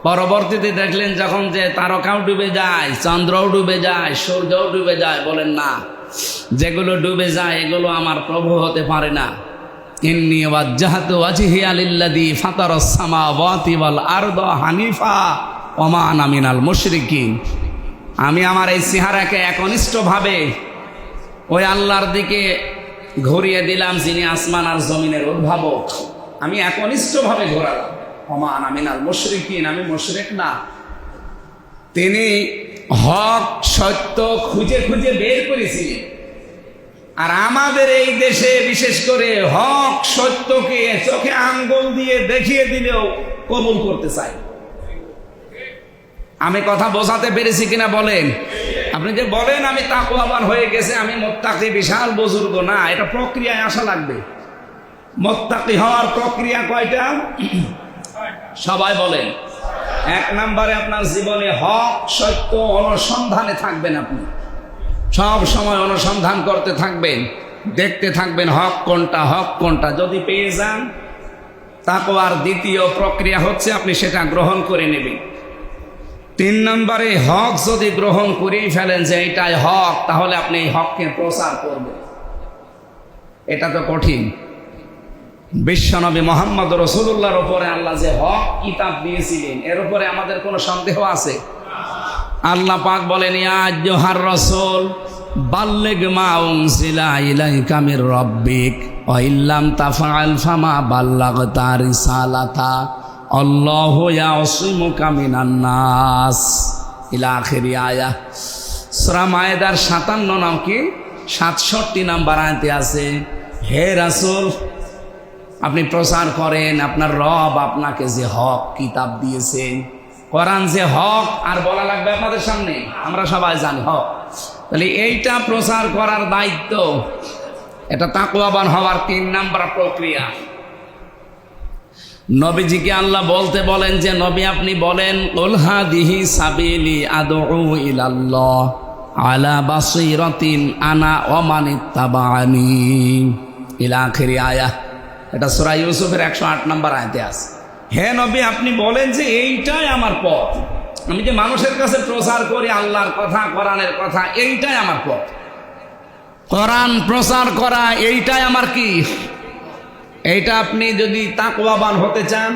পরবর্তীতে দেখলেন যখন যে তারকাও ডুবে যায়, চন্দ্রও ডুবে যায়, সূর্যও ডুবে যায়, বলেন না, যেগুলো ডুবে যায় এগুলো আমার প্রভু হতে পারে না। ইন্নী ওয়াজ্জাহতু ওয়াজহিয়া লিল্লাযী ফাতারাস সামাওয়াতি ওয়াল আরদা হানিফা ওয়া মা আনা মিনাল মুশরিকিন। আমি আমার এই চেহারাকে একনিষ্ঠভাবে ওই আল্লাহর দিকে ঘুরিয়ে দিলাম যিনি আসমান আর জমিনের উদ্ভাবক। আমি একনিষ্ঠভাবে ঘোরালাম। ওয়া মা আনা মিনাল মুশরিকিন, আমি মুশরিক না। তিনি হক সত্য খুঁজে খুঁজে বের করেছিলেন। আর আমাদের এই দেশে বিশেষ করে হক সত্যকে চোখে আঙ্গুল দিয়ে দেখিয়ে দিলেও কবুল করতে চাই। আমি কথা বোঝাতে পেরেছি কিনা বলেন? আপনি যে বলেন আমি তাকওয়াবান হয়ে গেছে, আমি মুত্তাকি বিশাল বুজুর্গ, না, এটা প্রক্রিয়ায় আসা লাগবে। মুত্তাকি হওয়ার প্রক্রিয়া কয়টা? সবাই বলেন। 1 নম্বরে আপনার জীবনে হক সত্য অনুসন্ধানে থাকবেন। আপনি সব সময় অনুসন্ধান করতে থাকবেন, দেখতে থাকবেন হক কোনটা, হক কোনটা। যদি পেয়ে যান, তাকওয়ার দ্বিতীয় প্রক্রিয়া হচ্ছে আপনি সেটা গ্রহণ করে নেবেন। 3 নম্বরে হক যদি গ্রহণ করেই ফেলেন যে এটাই হক, তাহলে আপনি এই হককে প্রচার করবেন। এটা তো কঠিন। বিশ্বনবী মুহাম্মদ রাসূলুল্লাহর উপরে আল্লাহ যে হক কিতাব দিয়েছিলেন, এর উপরে আমাদের কোনো সন্দেহ আছে? আল্লাহ পাক বলেন, ইয়া আইয়ুহার রাসূল বাল্লিগ মা উনজিলা ইলাইকা মির রাব্বিক ওয়া ইল্লাম তাফআল ফামা বাল্লাগতা রিসালাতা আল্লাহু ইয়াসিমুকা মিনান নাস ইলা আখিরি আয়াহ। সূরা মায়েদার 57 নাম কি 67 নাম্বার আয়াতে আছে, হে রাসূল আপনি প্রচার করেন আপনার রব আপনাকে যে হক কিতাব দিয়েছেন, কোরআন যে হক, আর বলা লাগবে আপনাদের সামনে? আমরা সবাই জানি হক। তাহলে এইটা প্রচার করার দায়িত্ব, এটা তাকওয়াবান হওয়ার 3 নাম্বার প্রক্রিয়া। নবীজিকে আল্লাহ বলতে বলেন যে নবী আপনি বলেন, কুল হাদিহি সাবিলি আদউ ইলাল্লাহ আলা বাসীরাতিন আনা ওয়া মানিত্তাবাআনি ইলা আখিরি আয়াহ। এটা সূরা ইউসুফের 108 নম্বর আয়াতে আছে। হে নবী আপনি বলেন যে এইটাই আমার পথ, আমি যে মানুষের কাছে প্রচার করি আল্লাহর কথা, কোরআনের কথা, এইটাই আমার পথ। কোরআন প্রচার করা এইটাই আমার কি? এইটা আপনি যদি তাকওয়াবান হতে চান,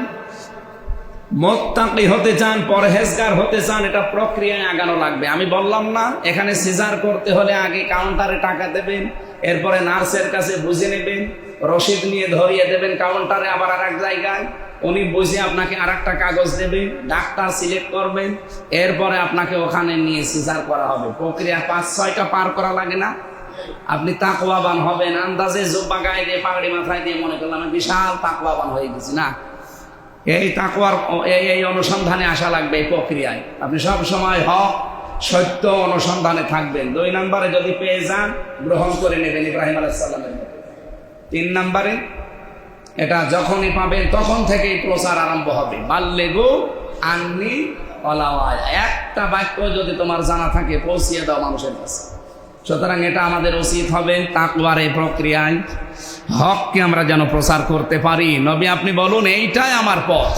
মুত্তাকি হতে চান, পরহেজগার হতে চান, এটা প্রক্রিয়ায় আগানো লাগবে। আমি বললাম না এখানে সিজার করতে হলে আগে কাউন্টারে টাকা দেবেন, এরপরে নার্সের কাছে বুঝে নেবেন, রসিদ নিয়ে ধরিয়ে দেবেন কাউন্টারে, আবার আর এক জায়গায় উনি বুঝে আপনাকে আর একটা কাগজ দেবে, ডাক্তার সিলেক্ট করবেন, এরপরে আপনাকে ওখানে নিয়ে সিজার করা হবে। প্রক্রিয়া 5-6টা পার করা লাগে না? আপনি তাকওয়াবান হবেন আন্দাজে জুব্বা গায়ে দিয়ে পাগড়ি মাথায় দিয়ে মনে করলাম আমি বিশাল তাকওয়াবান হয়ে গেছি, না। এই তাকওয়ার এই অনুসন্ধানে আসা লাগবে। এই প্রক্রিয়ায় আপনি সব সময় হক সত্য অনুসন্ধানে থাকবেন। 2 নম্বরে যদি পেয়ে যান গ্রহণ করে নেবেন ইব্রাহিম আলাইহিস সালামের মতো। 3 নম্বরে এটা যখনই পাবেন তখন থেকেই প্রচার আরম্ভ হবে। বাল্লিগু আন্নি ওয়ালাউ আয়া, একটা বাক্য যদি তোমার জানা থাকে পৌঁছিয়ে দাও মানুষের কাছে। সুতরাং এটা আমাদের উচিত হবে তাকওয়ার এই প্রক্রিয়ায় হককে আমরা যেন প্রচার করতে পারি। নবী আপনি বলুন এইটাই আমার পথ।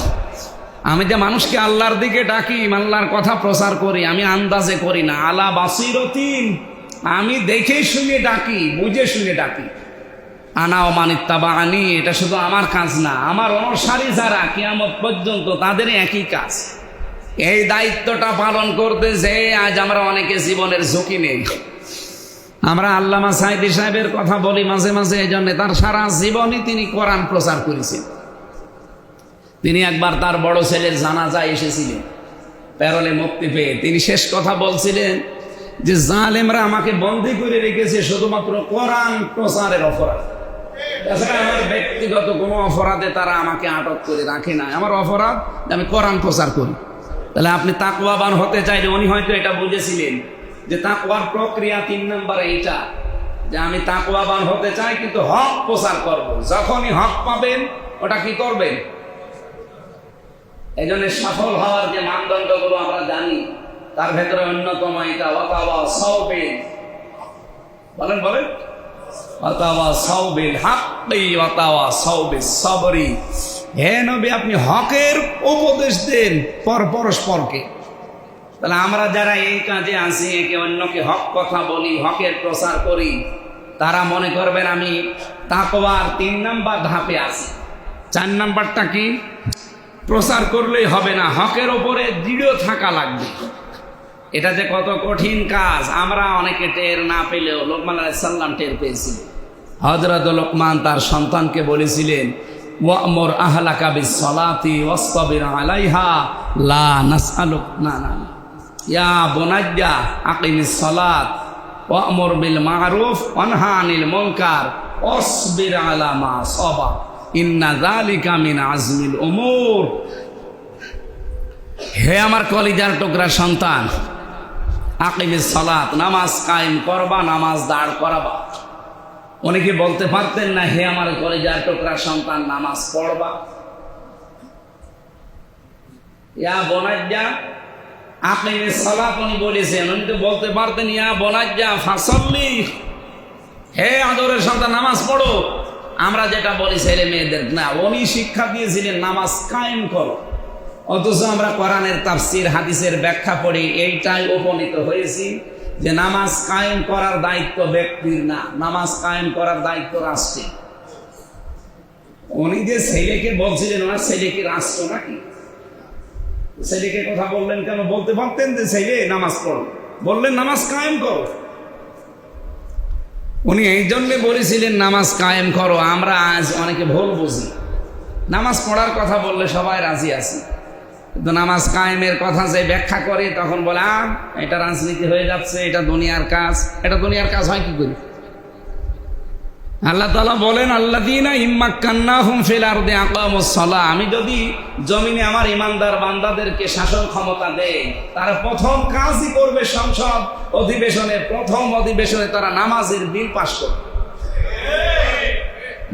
আমি যে মানুষকে আল্লাহর দিকে ডাকি, আল্লাহর কথা প্রচার করি, আমি আন্দাজে করি না, আলা বাসীরাতিন, আমি দেখে শুনে ডাকি, বুঝে শুনে ডাকি। আনা ওয়া মানিত্তাবাআনি, এটা শুধু আমার কাজ না, আমার অনুসারী যারা কিয়ামত পর্যন্ত তাদের একই কাজ। এই দায়িত্বটা পালন করতে যে আজ আমরা অনেকে জীবনের ঝুঁকি নেই। আমরা আল্লামা সাঈদী সাহেবের কথা বলি মাঝে মাঝে, এই জন্য তার সারা জীবনই তিনি কোরআন প্রচার করেছেন। তিনি একবার তার বড় ছেলের জানাজায় এসেছিলেন, প্যারোলে মুক্তি পেয়ে। তিনি শেষ কথা বলছিলেন যে জালেমরা আমাকে বন্দী করে রেখেছে শুধুমাত্র কোরআন প্রচারের অপরাধ, তাছাড়া আমার ব্যক্তিগত কোনো অপরাধে তারা আমাকে আটক করে রাখে না। আমার অপরাধ আমি কোরআন প্রচার করি। তাহলে আপনি তাকওয়াবান হতে চাইলে উনি হয়তো এটা বুঝেছিলেন যে তাকওয়ার প্রক্রিয়া 3 নম্বরে এইটা, যে আমি তাকওয়াবান হতে চাই কিন্তু হক প্রচার করব। যখনই হক পাবেন ওটা কি করবেন? এই জন্য সফল হওয়ার যে মানদণ্ডগুলো আমরা জানি, তার ভেতরে অন্যতম এটা ওয়াতাওয়া সাওবিল। বলেন বলেন, ওয়াতাওয়া সাওবিল হাক্কি ওয়াতাওয়া সাওবিস সাবরি। হে নবী আপনি হকের উপদেশ দেন পরস্পরকে। তাহলে আমরা যারা এই কাজে আছি, একে অন্যকে হক কথা বলি, হকের প্রচার করি, তারা মনে করবেন আমি তাকওয়ার 3 নাম্বার ধাপে আছে। 4 নাম্বারটা কি? প্রচার করলেই হবে না, হকের ওপরে দৃঢ় থাকা লাগবে। এটা যে কত কঠিন কাজ আমরা অনেকে টের না পেলেও লোকমান আলাইহিস সালাম টের পেয়েছিলেন। হযরত লোকমান তার সন্তানকে বলেছিলেন, ওয়া'মুর আহলাকা বিস-সালাতি ওয়াসতাবির আলাইহা লা নাসআলুক না ইয়া বুনাইয়া আকিমিস সালাত ওয়া'মুর বিল মা'রুফ ওয়ানহা আনিল মুনকার ওয়াসবির আলা মা সাবা ইন্না যালিকা মিন আজমিল উমুর। হে আমার কলিজার টুকরা সন্তান, আকিমিস সালাত, নামাজ কায়েম করবা, নামাজ দাঁড় করাবা। অনেকে বলতে পারতেন না, হে আমার কলিজার টুকরা সন্তান, নামাজ পড়বা। ইয়া বুনাইয়া আকিমিস সালাত উনি বলেছেন, উনি তো বলতে পারতেন ইয়া বুনাইয়া ফাসাল্লি, হে আদরের সন্তান নামাজ পড়ো। আমরা যেটা বলি ছেলে মেয়েদের, না, উনি শিক্ষা দিয়েছিলেন নামাজ কায়েম করো। অথচ আমরা কোরআনের তাফসীর হাদিসের ব্যাখ্যা পড়ে এইটাই উপনীত হয়েছি যে নামাজ কায়েম করার দায়িত্ব ব্যক্তির না, নামাজ কায়েম করার দায়িত্ব রাষ্ট্রের। উনি যে ছেলেকে বলছিলেন, ওনার ছেলে কি রাষ্ট্র নাকি? ছেলেকে কথা বললেন কেন? বলতে পারতেন যে ছেলে নামাজ পড়ো, বললেন নামাজ কায়েম করো। উনি এই জন্যে বলেছিলেন নামাজ কায়েম করো। আমরা আজ অনেকে ভুল বুঝি, নামাজ পড়ার কথা বললে সবাই রাজি আছে, কিন্তু নামাজ কায়েমের কথা যে ব্যাখ্যা করে তখন বলে এটা রাজনীতি হয়ে যাচ্ছে, এটা দুনিয়ার কাজ। এটা দুনিয়ার কাজ হয় কি করে? আল্লাহ তাআলা বলেন, আল্লাযীনা ইম্মাক্কান্নাহুম ফিল আরদি আকামুস সালাহ, আমি যদি জমিনে আমার ইমানদার বান্দাদেরকে শাসন ক্ষমতা দেই, তারা প্রথম কাজই করবে সংসদ অধিবেশনে, প্রথম অধিবেশনে তারা নামাজের বিল পাস করবে।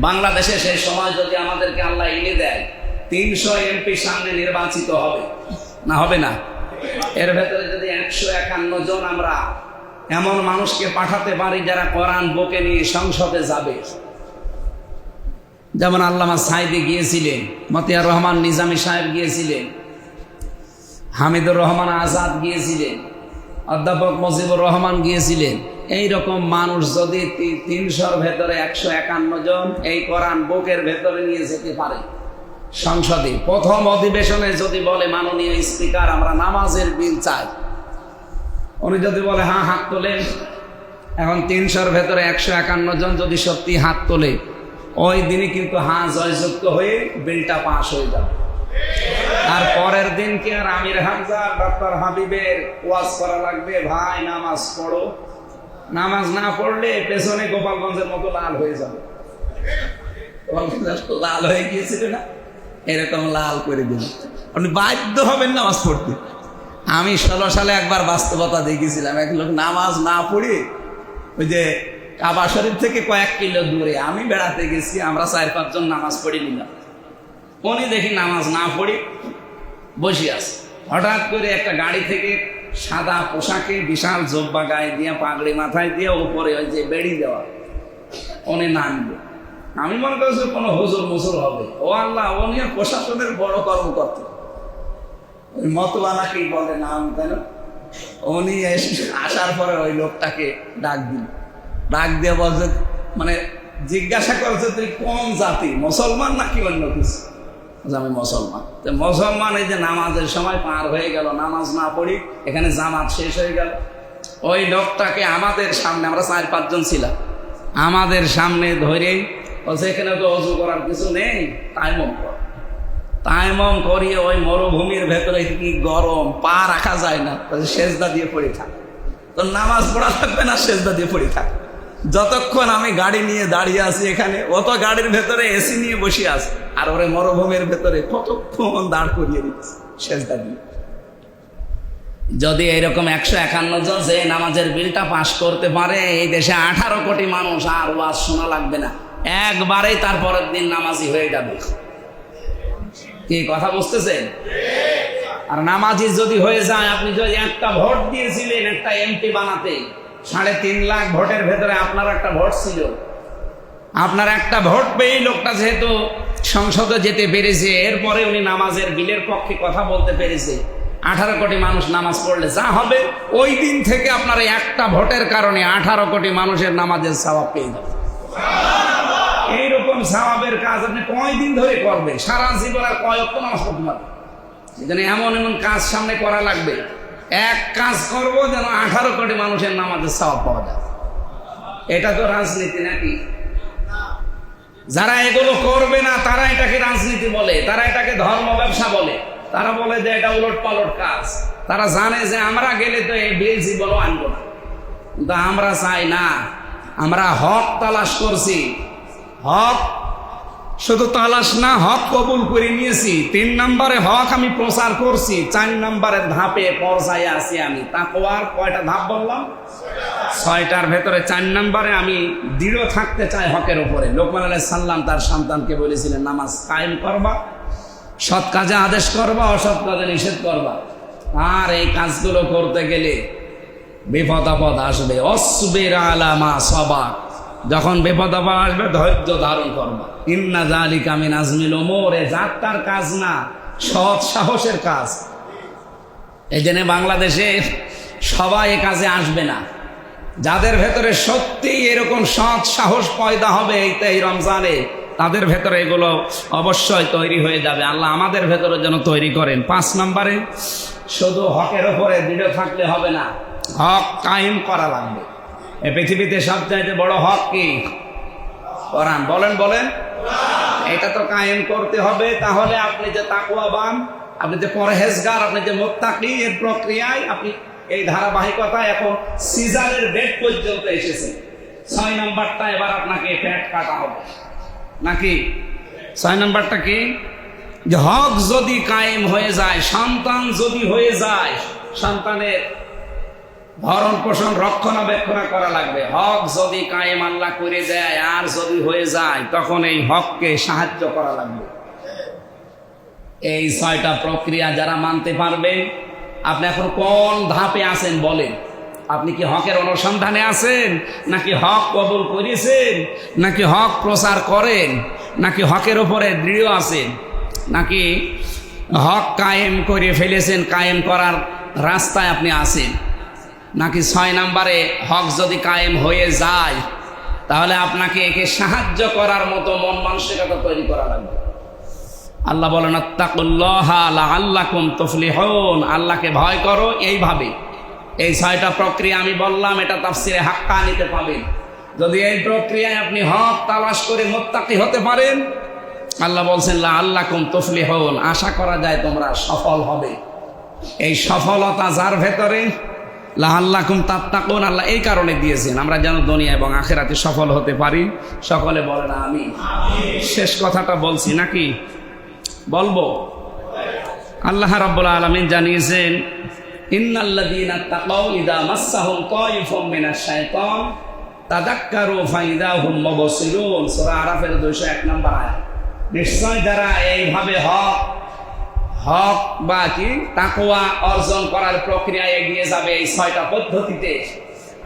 বাংলাদেশে সেই সময় যদি আমাদেরকে আল্লাহ এনে দেয়, 300 এমপি সামনে নির্বাচিত হবে না? হবে না? এর ভেতরে যদি 151 জন আমরা এমন মানুষকে পাঠাতে পারি যারা কোরআন বুকে নিয়ে সংসদে যাবে, যেমন আল্লামা সাইদি গিয়েছিলেন, মতিয়ার রহমান নিজামী সাহেব গিয়েছিলেন, হামিদুর রহমান আজাদ গিয়েছিলেন, অধ্যাপক মুজিবুর রহমান গিয়েছিলেন, এই রকম মানুষ যদি 300-র ভেতরে 151 জন এই কোরআন বুকের ভেতরে নিয়ে যেতে পারে সংসদে, প্রথম অধিবেশনে যদি বলে মাননীয় স্পিকার আমরা নামাজের বিল চাই, উনি যদি বলে হ্যাঁ হাত তোলেন, এখন 300-র ভেতরে 151 জন যদি সত্যি হাত তোলে, ওই দিনই কিন্তু হ্যাঁ জয়যুক্ত হয়ে বিলটা পাস হয়ে যাবে। আর পরের দিন কি আর আমির হামজা ডক্টর হাবিবের ওয়াজ করা লাগবে, ভাই নামাজ পড়ো? নামাজ না পড়লে পেছনে গোপালগঞ্জের মতো লাল হয়ে যাবে। লাল হয়ে গিয়েছিল না, এরকম লাল করে দিল, আপনি বাধ্য হবেন নামাজ পড়তে। আমি 16 সালে একবার বাস্তবতা দেখেছিলাম, এক লোক নামাজ না পড়ে ওই যে কাবা শরীফ থেকে কয়েক কিলো দূরে আমি বেড়াতে গেছি, আমরা 4-5 জন নামাজ পড়ে নিলাম। উনি দেখি নামাজ না পড়ে বসে আছে, হঠাৎ করে একটা গাড়ি থেকে সাদা পোশাকে বিশাল জব্বা গায়ে দিয়ে পাগড়ি মাথায় দিয়ে উপরে ওই যে বেড়ি দেওয়া, উনি নামবে। আমি মনে করছি কোনো হুজুর মুসুর হবে। ও আল্লাহ, উনি প্রশাসনের বড় কর্মকর্তা, ওই মতওয়ালাকেই বলে নাম কেন। উনি আসার পরে ওই লোকটাকে ডাক দিল, ডাক দিয়ে বলছে, মানে জিজ্ঞাসা করছে তুই কোন জাতি, মুসলমান নাকি অন্য কিছু? আমি মুসলমান। তো মুসলমান, এই যে নামাজের সময় পার হয়ে গেল, নামাজ না পড়ি এখানে জামাত শেষ হয়ে গেল। ওই লোকটাকে আমাদের সামনে, আমরা 4-5 জন ছিলাম, আমাদের সামনে ধরে বলছে এখানে তো অজু করার কিছু নেই, তায়াম্মুম কর। তায়াম্মুম করিয়ে ওই মরুভূমির ভেতরে কি গরম, পা রাখা যায় না, সেজদা দিয়ে পড়ে থাক। তো নামাজ পড়া থাকবে না, সেজদা দিয়ে পড়ে থাক। যতক্ষণ আমি গাড়ি নিয়ে দাঁড়িয়ে আছি এখানে, অত গাড়ির ভেতরে এসি নিয়ে বসে আছে, আর ওরে মরুভূমির ভেতরে কতক্ষণ দাঁড় করিয়ে দিচ্ছে সেজদা দিয়ে। যদি এইরকম 151 জন যে নামাজের বিলটা পাশ করতে পারে, এই দেশে 18 কোটি মানুষ আর ওয়াজ শোনা লাগবে না, একবারেই তার পরের দিন নামাজি হয়ে যাবে। কি কথা বুঝতেছেন? আর নামাজি যদি হয়ে যায়, আপনি যদি একটা ভোট দিয়েছিলেন একটা এমপি বানাতে, 3.5 লাখ ভোটের ভেতরে আপনার একটা ভোট ছিল, আপনার একটা ভোট পেয়ে লোকটা যেহেতু সংসদে যেতে পেরেছে, এরপরে উনি নামাজের বিলের পক্ষে কথা বলতে পেরেছে, 18 কোটি মানুষ নামাজ পড়লে যা হবে, ওই দিন থেকে আপনার একটা ভোটের কারণে 18 কোটি মানুষের নামাজের সওয়াব পেয়ে যাবে। রকম সওয়াবের কাজ আপনি কয়দিন ধরে করবেন? সারা জীবন আর কয় ওয়াক্ত নামাজ পড়তে পারবেন? যেন এমন এমন কাজ সামনে করা লাগবে, এক কাজ করব যেন 18 কোটি মানুষের নামাজের সওয়াব পাওয়া যায়। এটা তো রাজনীতি নাকি? যারা এগুলো করবে না তারা এটাকে রাজনীতি বলে, তারা এটাকে ধর্ম ব্যবসা বলে, তারা বলে যে এটা উলট পালট কাজ। তারা জানে যে আমরা গেলে তো এই বিল জীবনও আনবো না, কিন্তু আমরা চাই না। আমরা হক তালাশ করছি, হক শুধু তালাশ না, হক কবুল করে নিয়েছি। 3 নম্বরে হক আমি প্রচার করছি, 4 নম্বরের ধাপে পর্যায়ে আছি আমি। তাকওয়ার কয়টা ধাপ বললাম? 6টার ভেতরে 4 নম্বরে আমি দৃঢ় থাকতে চাই হকের উপরে। লোকমান আলাইহিস সালাম তার সন্তানকে বলেছিলেন, নামাজ কায়েম করবা, সৎ কাজে আদেশ করবা, অসৎ কাজে নিষেধ করবা। আর এই কাজগুলো করতে গেলে বিপদ আপদ আসবে। অসবির আলা মা সাবাক, যখন বিপদ আপদ আসবে ধৈর্য ধারণ করবা। ইন্না যালিকা মিন আজমিল উমুর, এ যাত্রার কাজ না, সৎ সাহসের কাজ। এই জন্য বাংলাদেশে সবাই এ কাজে আসবে না। যাদের ভেতরে সত্যি এরকম সৎ সাহস পয়দা হবে এই রমজানে, তাদের ভেতরে এগুলো অবশ্যই তৈরি হয়ে যাবে। আল্লাহ আমাদের ভেতরে যেন তৈরি করেন। 5 নম্বরে শুধু হকের ওপরে দৃঢ় থাকলে হবে না, হক কায়েম করা লাগবে। এই পৃথিবীতে সবচাইতে বড় হক কি? কোরআন। বলেন বলেন, এটা তো কায়েম করতে হবে। তাহলে আপনি যে তাকওয়াবান, আপনি যে পরহেজগার, আপনি যে মুত্তাকি, এর প্রক্রিয়ায় আপনি এই ধারাবাহিকতা এখন সিজারের বেড পর্যন্ত এসেছে। 6 নম্বরটা এবার আপনাকে পেট কাটা হবে নাকি? 6 নম্বরটা কি? যে হক যদি কায়েম হয়ে যায়, সন্তান যদি হয়ে যায়, সন্তানের ভরণ পোষণ রক্ষণাবেক্ষণ করা লাগবে। হক যদি কায়েম আল্লাহ করে দেয় আর যদি হয়ে যায়, তখন এই হককে সাহায্য করা লাগবে। এই 6টা প্রক্রিয়া যারা মানতে পারবে, আপনি এখন কোন ধাপে আছেন বলেন? আপনি কি হকের অনুসন্ধানে আছেন, নাকি হক কবুল করেছেন, নাকি হক প্রচার করেন, নাকি হকের উপরে দৃঢ় আছেন, নাকি হক কায়েম করে ফেলেছেন, কায়েম করার রাস্তায় আপনি আছেন? নাকি 6 নম্বরে হক যদি কায়েম হয়ে যায়, তাহলে আপনাকে একে সাহায্য করার মতো মন মানসিকতা তৈরি করা লাগবে। আল্লাহ বলেন, আত্তাকুল্লাহা লাআল্লাকুম তুফলিহুন, আল্লাহকে ভয় করো। এইভাবে এই 6টা প্রক্রিয়া আমি বললাম, এটা তাফসিরে হাক্কানিতে পাবেন। যদি এই প্রক্রিয়ায় আপনি হক তালাশ করে মুত্তাকি হতে পারেন, আল্লাহ বলছেন লাআল্লাকুম তুফলিহুন, আশা করা যায় তোমরা সফল হবে। এই সফলতা যার ভেতরে, লাআল্লাকুম তাত্তাকুন, আল্লাহ এই কারণে দিয়েছেন আমরা যেন দুনিয়া এবং আখিরাতে সফল হতে পারি। সকলে বলেন আমিন। শেষ কথাটা বলছি নাকি বলবো? আল্লাহ রাব্বুল আলামিন জানিয়েছেন, ইন্নাল্লাযীনা তাকাউ ইযা মাসসাহুম তায়িফুম মিনাশ শাইতান তাযাক্কারু ফাইযা হুম মুবসিরুন। সূরা আরাফের 201 নম্বর আয়াত। নিশ্চয় যারা এইভাবে হক বা কি তাকওয়া অর্জন করার প্রক্রিয়ায় এগিয়ে যাবে এই 6টা পদ্ধতিতে,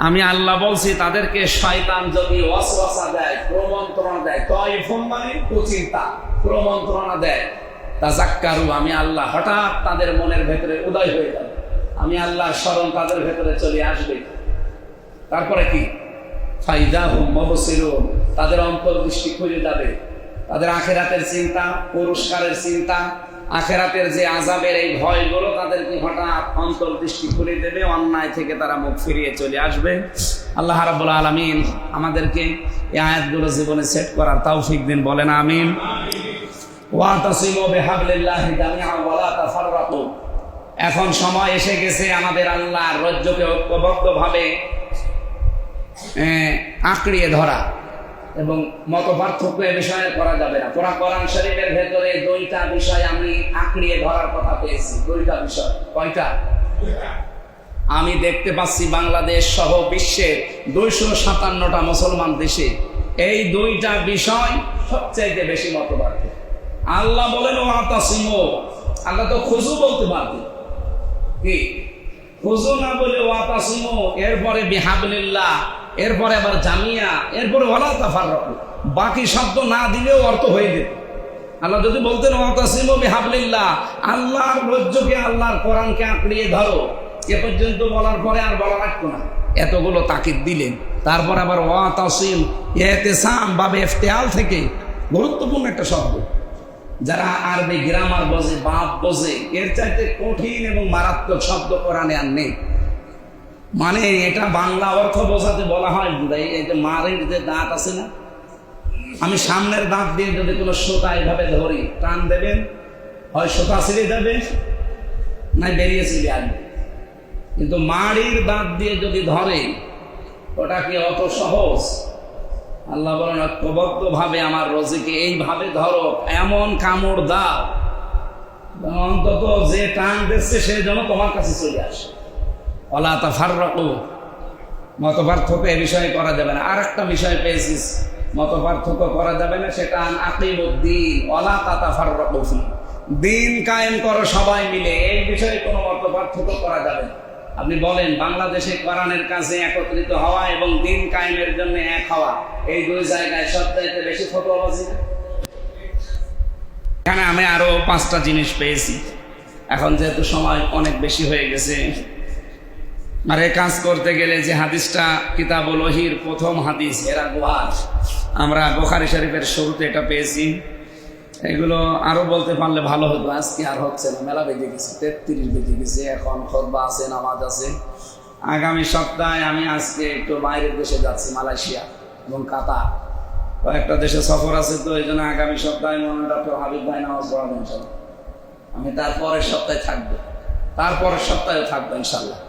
আমি আল্লাহ বলছি তাদেরকে শয়তান যদি ওয়াসওয়াসা দেয়, প্রমন্ত্রণা দেয়, তায়িফুম মানে কুচিন্তা, প্রমন্ত্রণা দেয়, তাযাক্কারু, আমি আল্লাহ হঠাৎ তাদের মনের ভেতরে উদয় হয়ে যাবে, আমি আল্লাহর স্মরণ তাদের ভেতরে চলে আসবে। তারপরে কি? ফাইযা হুম মুবসিরুন, তাদের অন্তর্দৃষ্টি খুলে যাবে, তাদের আখিরাতের চিন্তা, পুরস্কারের চিন্তা, আখিরাতের যে আযাবের এই ভয়গুলো তাদেরকে হঠাৎ অন্তর্দৃষ্টি খুলে দেবে, অন্যায় থেকে তারা মুখ ফিরিয়ে চলে আসবে। আল্লাহ রাব্বুল আলামিন আমাদেরকে এই আয়াতগুলো জীবনে সেট করার তৌফিক দিন। বলেন আমিন। ওয়াতাসিমু বিহাবলিল্লাহি জামিআন ওয়া লা তাফাররাকু। এখন সময় এসে গেছে আমাদের আল্লাহর রজ্জুকে ঐক্যবদ্ধভাবে আঁকড়িয়ে ধরা, এবং মত পার্থক্য এ বিষয়ে করা যাবে না। কোরআন শরীফের ভেতরে 2টা বিষয় আমি আঁকড়িয়ে ধরার কথা পেয়েছি। 2টা বিষয়। কয়টা? আমি দেখতে পাচ্ছি বাংলাদেশ সহ বিশ্বের 257টা মুসলমান দেশে এই 2টা বিষয় সবচাইতে বেশি মতপার্থক্য। আল্লাহ বলেন ওয়াতাসিমু, আল্লাহ তো খুজু বলতে পারতেন, কি খুজু না বলে ওয়াতাসিমু, এরপরে বিহাবলিল্লাহ, এরপরে আবার জামিয়া, এরপরে ওয়ালা তাফাররাকু, বাকি শব্দ না দিলেও অর্থ হয়ে যেত। আল্লাহ যদি বলতেন ওয়াতাসিমু বিহাবলিল্লাহ, আল্লাহর রজ্জুকে, আল্লাহর কোরআনকে আঁকড়িয়ে ধরো, এ পর্যন্ত বলার পরে আর বলা লাগতো না, এতগুলো তাকিদ দিলেন। তারপর আবার ওয়াতাসিম, ইহতিসাম বাবে ইফতিআল থেকে গুরুত্বপূর্ণ একটা শব্দ। যারা আরবি গ্রামার বোঝে, বাপ বোঝে, এর চাইতে কঠিন এবং মারাত্মক শব্দ কোরআনে আর নেই। মানে এটা বাংলা অর্থ বোঝাতে বলা হয়, এই যে মারের যে দাঁত আছে না, আমি সামনের দাঁত দিয়ে যদি কোনো সোতা এভাবে ধরি, টান দেবেন, হয় সোতা ছিঁড়ে যাবে, না বেরিয়ে ছিঁড়ে আসবে। কিন্তু মাড়ির দাঁত দিয়ে যদি ধরে, ওটা কি অত সহজ? আল্লাহ বলেন ঐক্যবদ্ধ ভাবে আমার রোজিকে এইভাবে ধরো, এমন কামড় দাও অন্তত যে টান দিচ্ছে সে যেন তোমার কাছে চলে আসে। ওয়ালা তাফাররাকু, মত পার্থক্য এ বিষয়ে করা যাবে না। আর একটা বিষয় পেয়েছিস মত পার্থক্য করা যাবে না, সেটা আকিমুদ্দিন ওয়ালা তাতাফাররাকু ফি, দিন কায়েম করো সবাই মিলে, এই বিষয়ে কোনো মত পার্থক্য করা যাবে না। আপনি বলেন বাংলাদেশে কোরআনের কাছে একত্রিত হওয়া এবং দিন কায়েমের জন্য এক হওয়া, এই দুই জায়গায় সবচাইতে বেশি ফতোয়াবাজি না? এখানে আমি আরো 5টা জিনিস পেয়েছি। এখন যেহেতু সময় অনেক বেশি হয়ে গেছে, আর এই কাজ করতে গেলে যে হাদিসটা কিতাবুল ওহীর প্রথম হাদিস এরা গুহার, আমরা বুখারী শরীফের শুরুতে এটা পেয়েছি। এগুলো আরো বলতে পারলে ভালো হতো, আজকে আর হচ্ছে না, মেলা বেজে গেছে, 33 বেজে গেছে। এখন খুতবা আছে, নামাজ আছে। আগামী সপ্তাহে আমি আজকে একটু বাইরের দেশে যাচ্ছি, মালয়েশিয়া এবং কাতার, কয়েকটা দেশে সফর আছে। তো এই জন্য আগামী সপ্তাহে মনে ডক্টর হাবিব ভাই নামাজ পড়াবেন ইনশাল্লাহ। আমি তারপরের সপ্তাহে থাকবো, তারপরের সপ্তাহে থাকবো ইনশাল্লাহ।